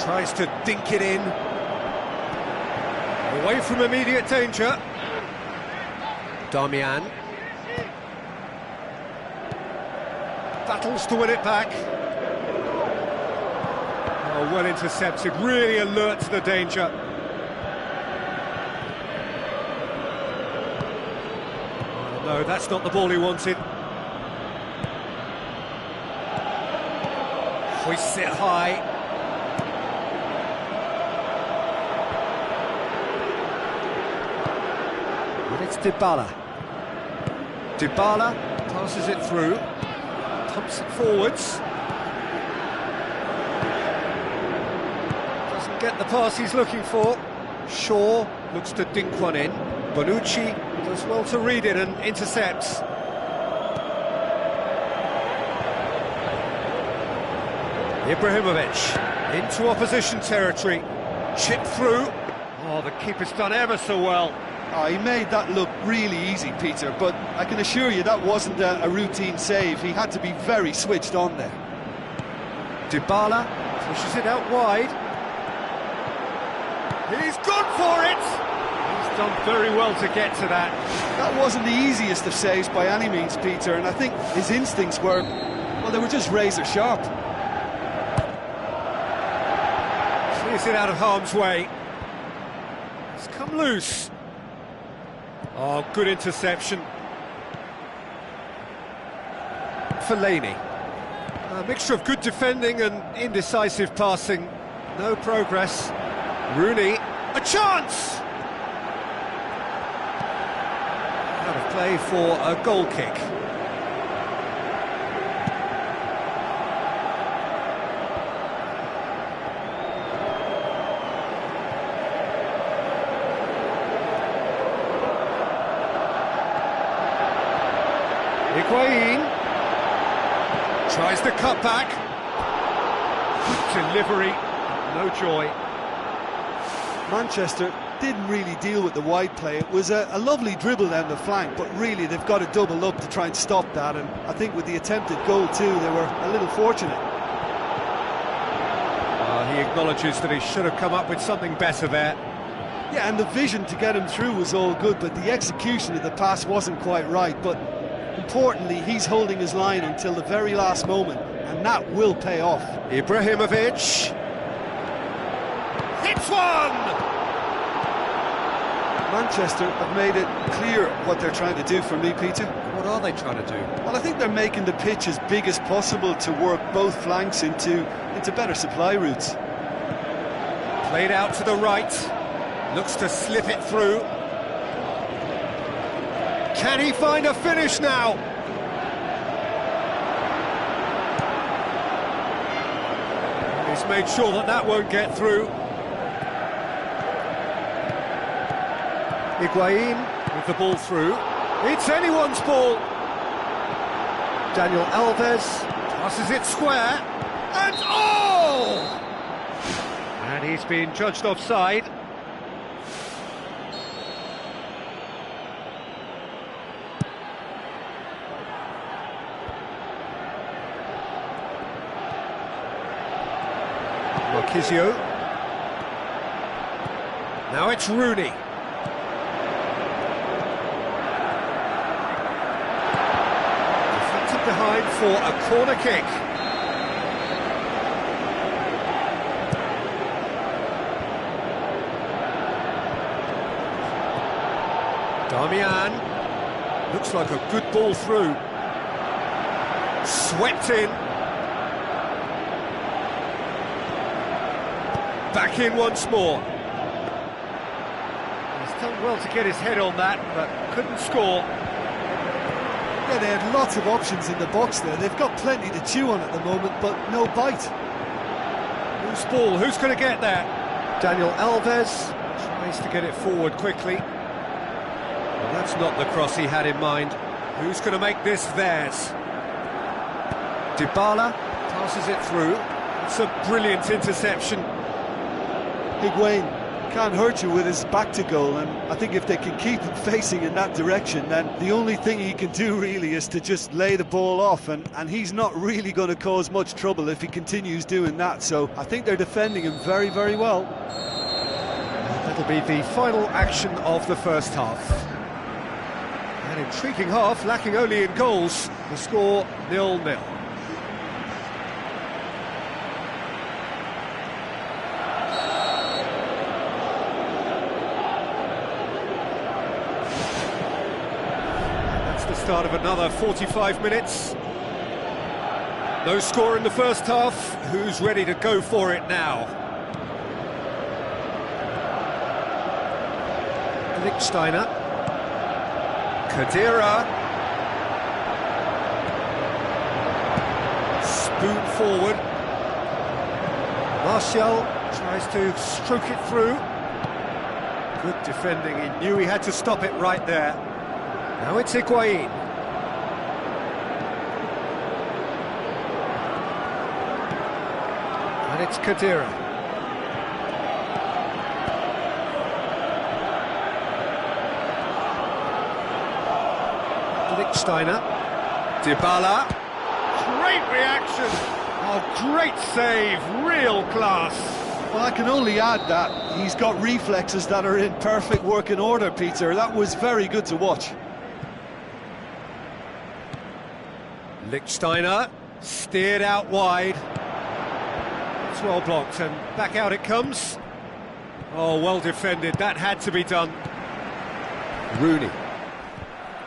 Tries to dink it in. Away from immediate danger. Damian. Battles to win it back. Oh, well intercepted, really alert to the danger. Oh, no, that's not the ball he wanted. Hoists it high. And it's Dybala. Dybala passes it through. Pumps it forwards. Doesn't get the pass he's looking for. Shaw looks to dink one in. Bonucci does well to read it and intercepts. Ibrahimovic into opposition territory. Chip through. Oh, the keeper's done ever so well. Oh, he made that look really easy, Peter, but I can assure you that wasn't a routine save. He had to be very switched on there. Dybala pushes it out wide. He's gone for it! He's done very well to get to that. That wasn't the easiest of saves by any means, Peter, and I think his instincts were, well, they were just razor sharp. Clears it out of harm's way. It's come loose. Oh, good interception. Fellaini. A mixture of good defending and indecisive passing. No progress. Rooney. A chance! Out of play for a goal kick. Higuain tries the cutback. Good delivery, no joy. Manchester didn't really deal with the wide play. It was a lovely dribble down the flank, but really they've got to double up to try and stop that, and I think with the attempted goal too, they were a little fortunate. He acknowledges that he should have come up with something better there. Yeah, and the vision to get him through was all good, but the execution of the pass wasn't quite right. But importantly, he's holding his line until the very last moment, and that will pay off. Ibrahimovic hits one! Manchester have made it clear what they're trying to do for me, Peter. What are they trying to do? Well, I think they're making the pitch as big as possible to work both flanks into better supply routes. Played out to the right, looks to slip it through. Can he find a finish now? He's made sure that that won't get through. Higuain with the ball through. It's anyone's ball. Daniel Alves passes it square. And oh! And he's been judged offside. Marquisio. Now it's Rooney. Deflected behind for a corner kick. Damian. Looks like a good ball through. Swept in. Back in once more. He's done well to get his head on that, but couldn't score. Yeah, they had lots of options in the box there. They've got plenty to chew on at the moment, but no bite. Loose ball, who's going to get that? Daniel Alves tries to get it forward quickly. Well, that's not the cross he had in mind. Who's going to make this theirs? Dybala passes it through. It's a brilliant interception. Higuain can't hurt you with his back to goal, and I think if they can keep him facing in that direction, then the only thing he can do really is to just lay the ball off, and he's not really going to cause much trouble if he continues doing that, so I think they're defending him very, very well. That'll be the final action of the first half. An intriguing half, lacking only in goals. The score 0-0. The start of another 45 minutes. No score in the first half. Who's ready to go for it now? Lichtsteiner. Khedira. Spoon forward. Martial tries to stroke it through. Good defending. He knew he had to stop it right there. Now it's Higuain. And it's Khedira. Lichtsteiner. Dybala. Great reaction. Oh, great save. Real class. Well, I can only add that he's got reflexes that are in perfect working order, Peter. That was very good to watch. Lichtsteiner, steered out wide. It's well blocked, and back out it comes. Oh, well defended, that had to be done. Rooney.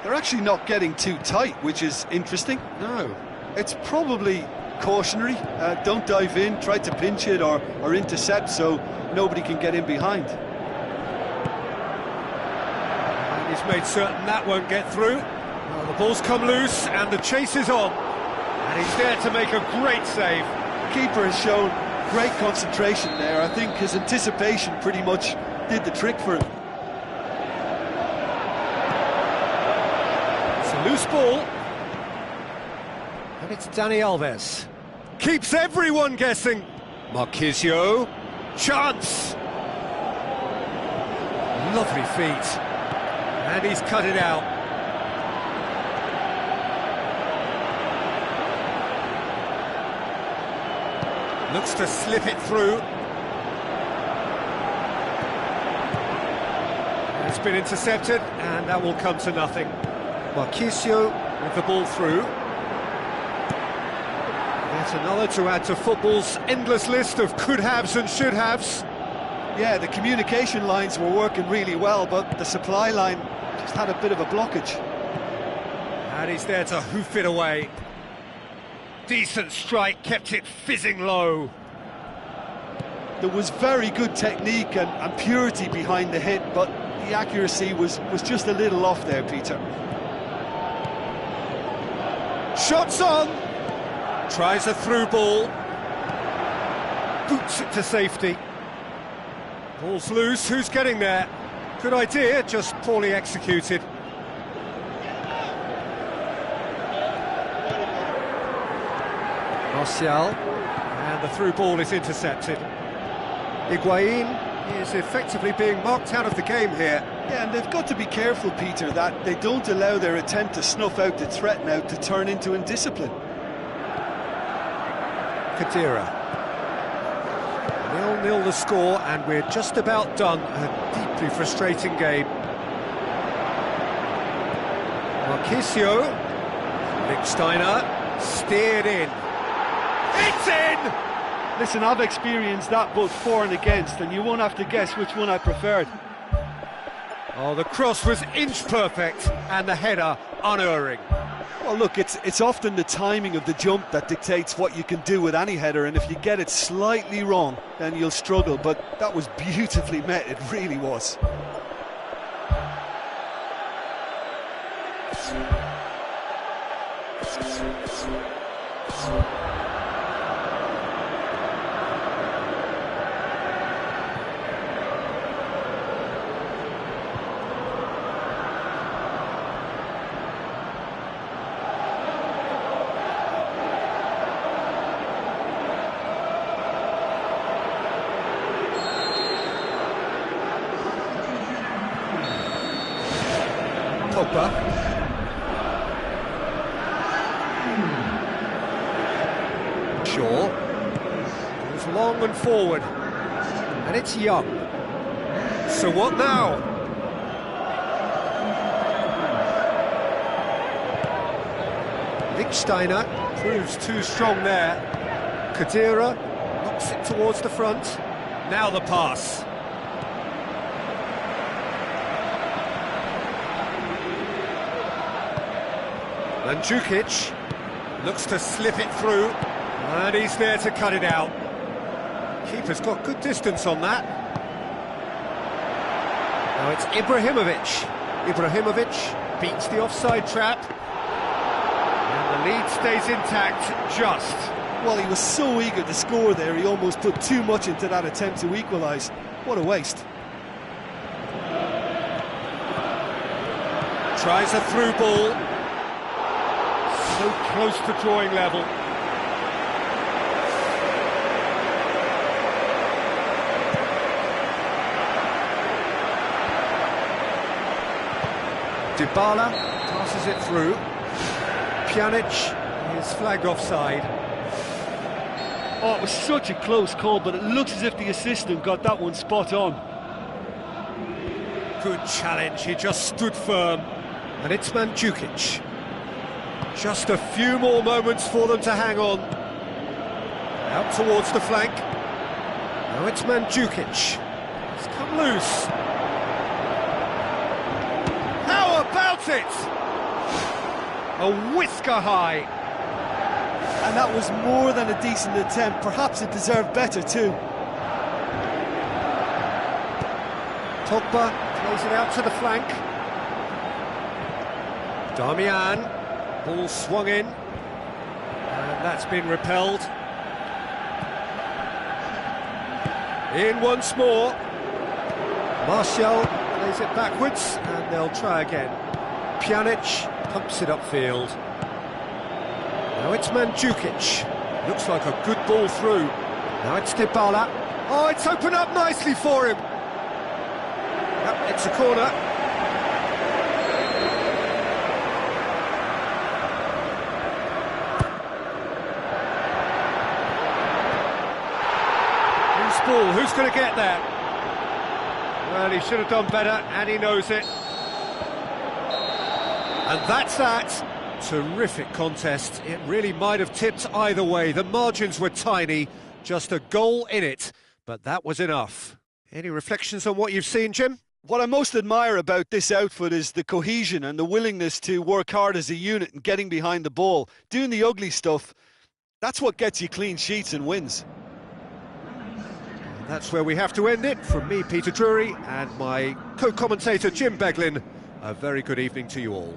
They're actually not getting too tight, which is interesting. No. It's probably cautionary. Don't dive in, try to pinch it or intercept so nobody can get in behind. And he's made certain that won't get through. Well, the ball's come loose and the chase is on. And he's there to make a great save. The keeper has shown great concentration there. I think his anticipation pretty much did the trick for him. It's a loose ball. And it's Dani Alves. Keeps everyone guessing. Marquisio. Chance. Lovely feet. And he's cut it out. Looks to slip it through. It's been intercepted, and that will come to nothing. Marquisio with the ball through. That's another to add to football's endless list of could-haves and should-haves. Yeah, the communication lines were working really well, but the supply line just had a bit of a blockage. And he's there to hoof it away. Decent strike, kept it fizzing low. There was very good technique and purity behind the hit, but the accuracy was just a little off there, Peter. Shots on! Tries a through ball. Boots it to safety. Ball's loose, who's getting there? Good idea, just poorly executed. Martial, and the through ball is intercepted. Higuain is effectively being marked out of the game here. Yeah, and they've got to be careful, Peter, that they don't allow their attempt to snuff out the threat now to turn into indiscipline. Khedira. 0-0 the score, and we're just about done. A deeply frustrating game. Marquisio. Lichtsteiner. Steered in. It's in! Listen, I've experienced that both for and against, and you won't have to guess which one I preferred. Oh, the cross was inch perfect, and the header unerring. Well, look, it's often the timing of the jump that dictates what you can do with any header, and if you get it slightly wrong, then you'll struggle. But that was beautifully met, it really was. Pogba. Shaw. Goes long and forward. And it's Young. So what now? Lichtsteiner proves too strong there. Kadira knocks it towards the front. Now the pass. Mandzukic looks to slip it through, and he's there to cut it out. Keeper's got good distance on that. Now it's Ibrahimovic. Ibrahimovic beats the offside trap, and the lead stays intact just. Well, he was so eager to score there, he almost put too much into that attempt to equalise. What a waste. Tries a through ball. So close to drawing level. Dybala passes it through. Pjanic is flagged offside. Oh, it was such a close call, but it looks as if the assistant got that one spot on. Good challenge, he just stood firm. And it's Mandzukic. Just a few more moments for them to hang on. Out towards the flank. Now it's Mandzukic. It's come loose. How about it? A whisker high. And that was more than a decent attempt. Perhaps it deserved better too. Pogba plays it out to the flank. Darmian. Ball swung in, and that's been repelled. In once more. Martial plays it backwards, and they'll try again. Pjanic pumps it upfield. Now it's Mandzukic. Looks like a good ball through. Now it's Dybala. Oh, it's opened up nicely for him. Yep, it's a corner. Ball. Who's going to get there? Well, he should have done better, and he knows it. And that's that. Terrific contest. It really might have tipped either way. The margins were tiny, just a goal in it, but that was enough. Any reflections on what you've seen, Jim? What I most admire about this outfit is the cohesion and the willingness to work hard as a unit and getting behind the ball. Doing the ugly stuff, that's what gets you clean sheets and wins. That's where we have to end it. From me, Peter Drury, and my co-commentator, Jim Beglin, a very good evening to you all.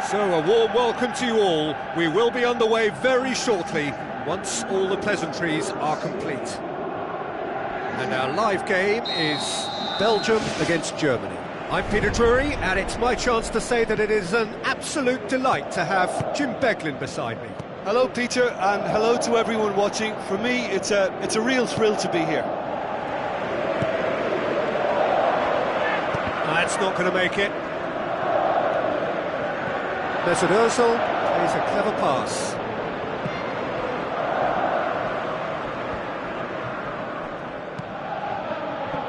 So a warm welcome to you all. We will be underway very shortly, once all the pleasantries are complete. And our live game is Belgium against Germany. I'm Peter Drury, and it's my chance to say that it is an absolute delight to have Jim Beglin beside me. Hello, Peter, and hello to everyone watching. For me, it's a real thrill to be here. That's not going to make it. Mesut Ozil plays a clever pass.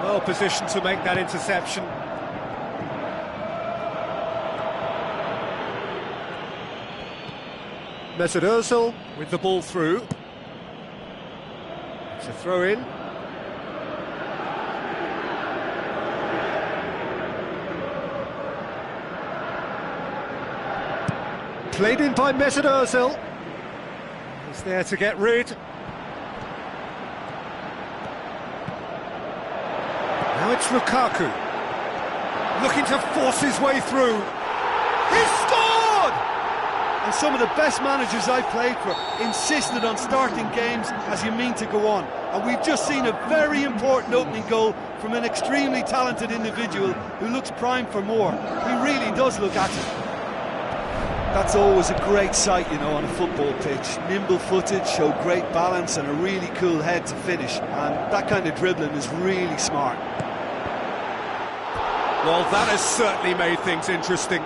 Well positioned to make that interception. Mesut Ozil with the ball through. It's a throw-in. Played in by Mesut Ozil. He's there to get rid. Now it's Lukaku. Looking to force his way through. He scored! And some of the best managers I've played for insisted on starting games as you mean to go on. And we've just seen a very important opening goal from an extremely talented individual who looks primed for more. He really does look at it. That's always a great sight, you know, on a football pitch. Nimble-footed, show great balance and a really cool head to finish. And that kind of dribbling is really smart. Well, that has certainly made things interesting.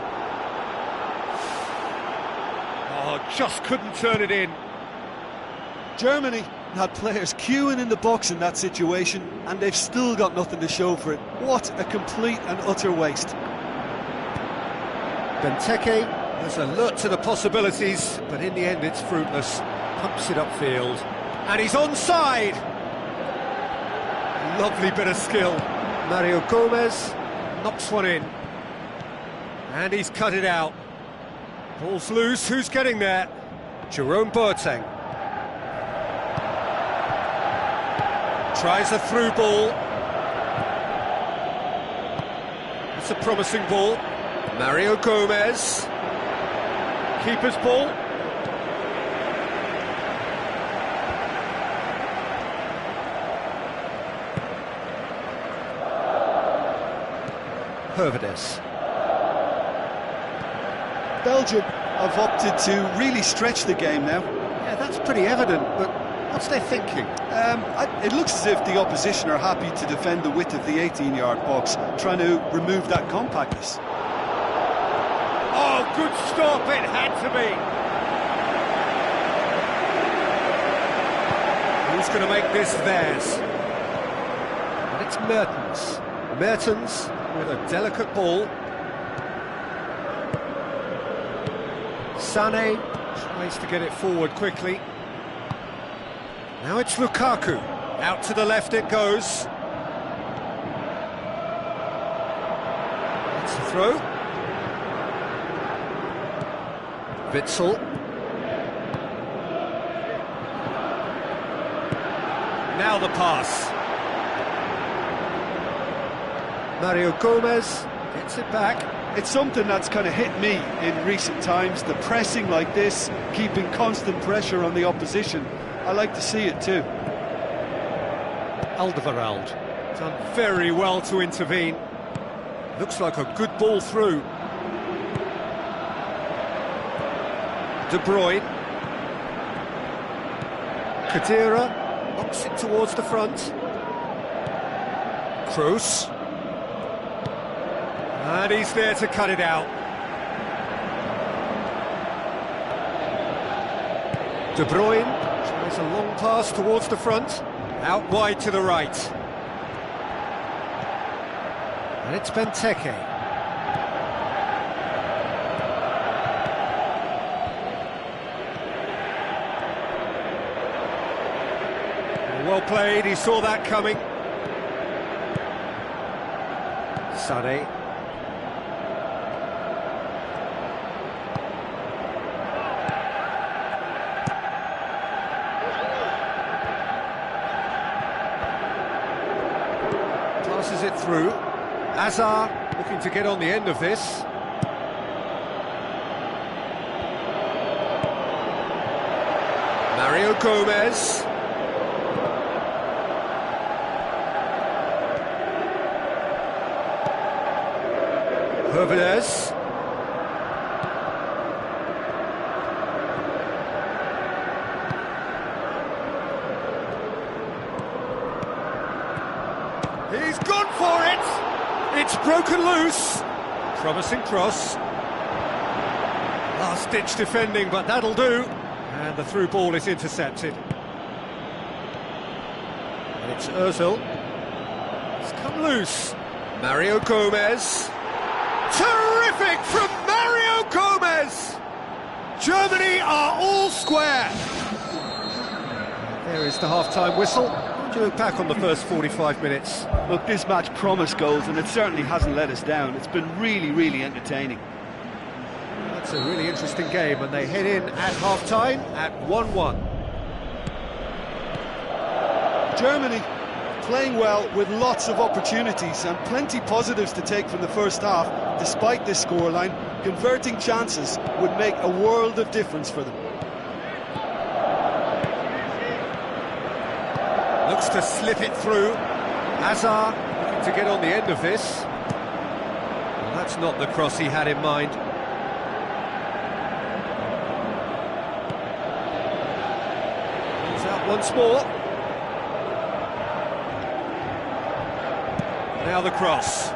Oh, just couldn't turn it in. Germany had players queuing in the box in that situation, and they've still got nothing to show for it. What a complete and utter waste. Benteke has alert to the possibilities, but in the end it's fruitless. Pumps it upfield, and he's onside! Lovely bit of skill. Mario Gomez knocks one in. And he's cut it out. Ball's loose, who's getting there? Jerome Boateng. Tries a through ball. It's a promising ball. Mario Gomez. Keeper's ball. Hervedes. Belgium have opted to really stretch the game now. Yeah, that's pretty evident, but What's their thinking? It looks as if the opposition are happy to defend the width of the 18-yard box, trying to remove that compactness. Oh, good stop, it had to be. Who's going to make this theirs? And it's Mertens. Mertens with a delicate ball. Sané tries to get it forward quickly. Now it's Lukaku. Out to the left it goes. That's the throw. Witsel. Now the pass. Mario Gomez gets it back. It's something that's kind of hit me in recent times, the pressing like this, keeping constant pressure on the opposition. I like to see it too. Alderweireld done very well to intervene. Looks like a good ball through. De Bruyne. Khedira knocks it towards the front. Kroos. And he's there to cut it out. De Bruyne tries a long pass towards the front. Out wide to the right. And it's Benteke. Well played, he saw that coming. Sané. Passes it through. Hazard looking to get on the end of this. Mario Gomez. Herveles. He's gone for it! It's broken loose. Promising cross. Last-ditch defending, but that'll do. And the through ball is intercepted. And it's Ozil. It's come loose. Mario Gomez. Terrific from Mario Gomez! Germany are all square. There is the half-time whistle. How do you look back on the first 45 minutes? Look, this match promised goals, and it certainly hasn't let us down. It's been really, really entertaining. That's a really interesting game, and they head in at half-time at 1-1. Germany playing well with lots of opportunities and plenty positives to take from the first half. Despite this scoreline, converting chances would make a world of difference for them. Looks to slip it through. Hazard looking to get on the end of this. Well, that's not the cross he had in mind. He's out once more. Now the cross.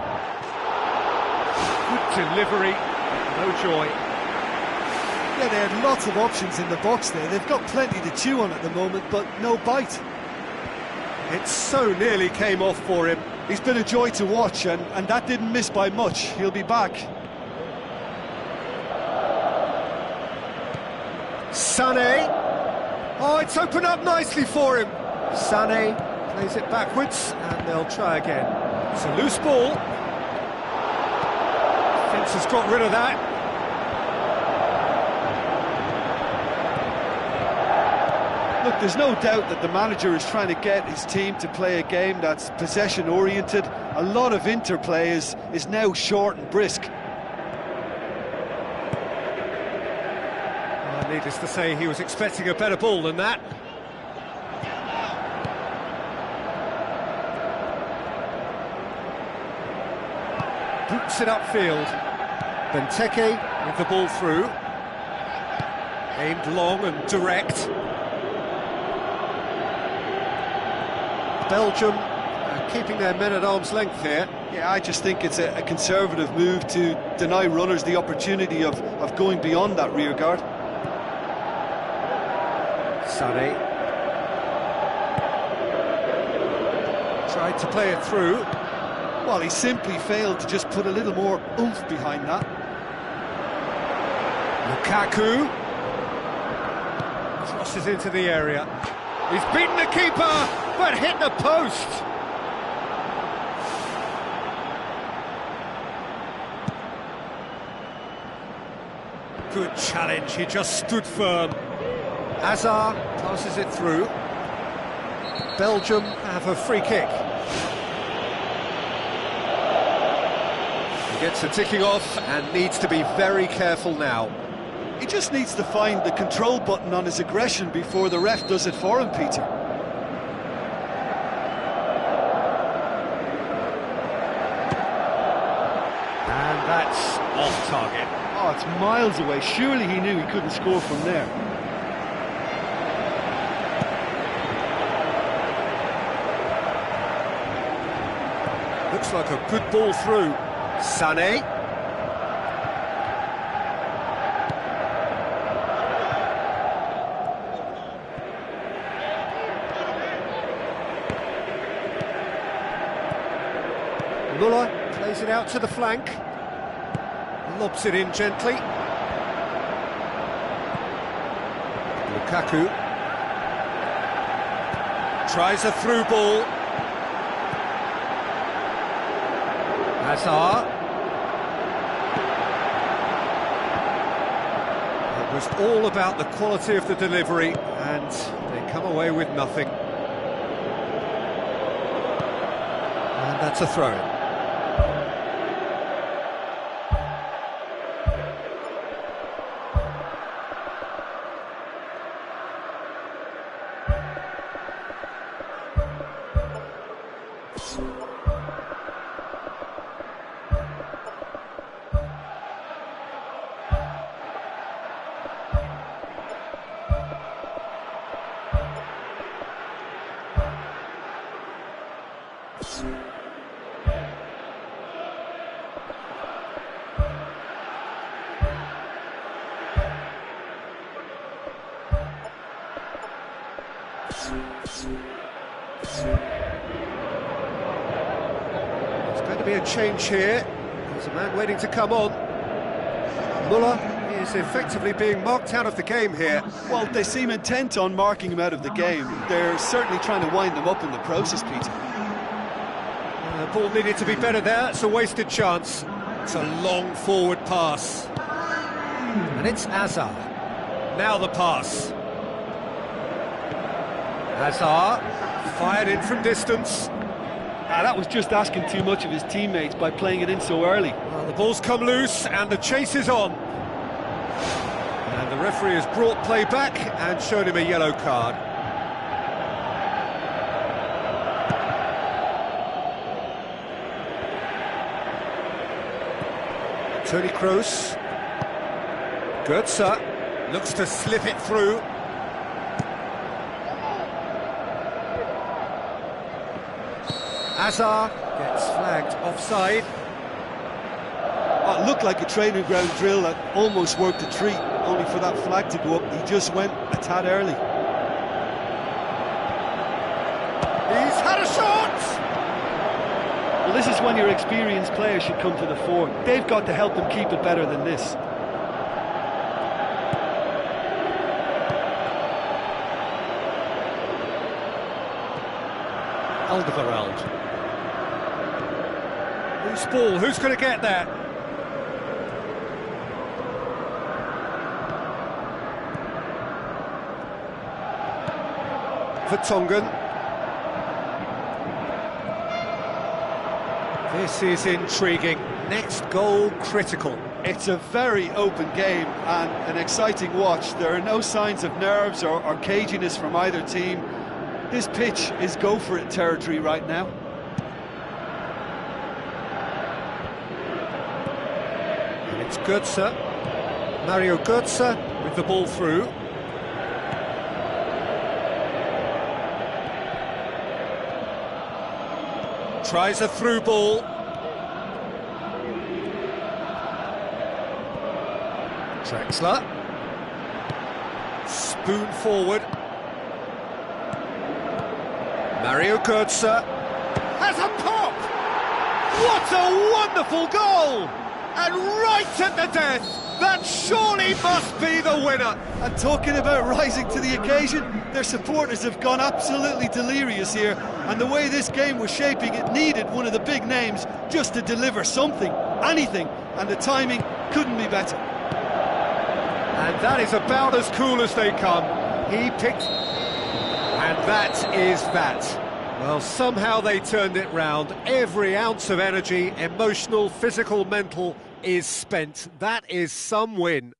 Good delivery, no joy. Yeah, they had lots of options in the box there. They've got plenty to chew on at the moment, but no bite. It so nearly came off for him. He's been a joy to watch, and that didn't miss by much. He'll be back. Sané. Oh, it's opened up nicely for him. Sané plays it backwards, and they'll try again. It's a loose ball. Fence has got rid of that. Look, there's no doubt that the manager is trying to get his team to play a game that's possession-oriented. A lot of interplay is now short and brisk. Needless to say, he was expecting a better ball than that. Boots it upfield. Benteke with the ball through. Aimed long and direct. Belgium keeping their men at arm's length here. Yeah, I just think it's a conservative move to deny runners the opportunity of going beyond that rear guard. Sané tried to play it through. Well, he simply failed to just put a little more oomph behind that. Lukaku crosses into the area. He's beaten the keeper, but hit the post. Good challenge, he just stood firm. Hazard passes it through. Belgium have a free kick. He gets the ticking off and needs to be very careful now. He just needs to find the control button on his aggression before the ref does it for him, Peter. And that's off target. Oh, it's miles away. Surely he knew he couldn't score from there. Looks like a good ball through. Sané. Muller plays it out to the flank. Lobs it in gently. Lukaku tries a through ball. Hazard. It was all about the quality of the delivery, and they come away with nothing. And that's a throw-in. There's going to be a change here. There's a man waiting to come on. Muller is effectively being marked out of the game here. Well, they seem intent on marking him out of the game. They're certainly trying to wind him up in the process, Peter. The ball needed to be better there. It's a wasted chance. It's a long forward pass. And it's Hazard. Now the pass. Hazard fired in from distance. That was just asking too much of his teammates by playing it in so early. Well, the ball's come loose and the chase is on. And the referee has brought play back and shown him a yellow card. Toni Kroos. Götze looks to slip it through. Hazard gets flagged offside. Oh, it looked like a training ground drill that almost worked a treat, only for that flag to go up. He just went a tad early. He's had a shot! Well, this is when your experienced players should come to the fore. They've got to help them keep it better than this. Alderweireld. Loose ball, who's going to get that? Vertonghen. This is intriguing. Next goal critical. It's a very open game and an exciting watch. There are no signs of nerves or caginess from either team. This pitch is go-for-it territory right now. And it's Götze. Mario Götze with the ball through. Tries a through ball. Drexler. Spoon forward. Mario Götze has a pop! What a wonderful goal! And right at the death, that surely must be the winner. And talking about rising to the occasion, their supporters have gone absolutely delirious here. And the way this game was shaping, it needed one of the big names just to deliver something, anything. And the timing couldn't be better. And that is about as cool as they come. He picked... And that is that. Well, somehow they turned it round. Every ounce of energy, emotional, physical, mental, is spent. That is some win.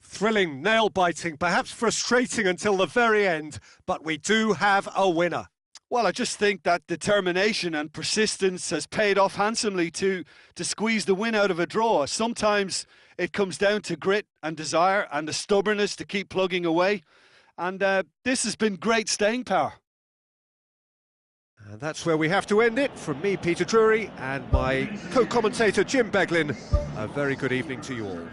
Thrilling, nail-biting, perhaps frustrating until the very end, but we do have a winner. Well, I just think that determination and persistence has paid off handsomely to squeeze the win out of a draw. Sometimes it comes down to grit and desire and the stubbornness to keep plugging away. And this has been great staying power. And that's where we have to end it. From me, Peter Drury, and my co-commentator, Jim Beglin, a very good evening to you all.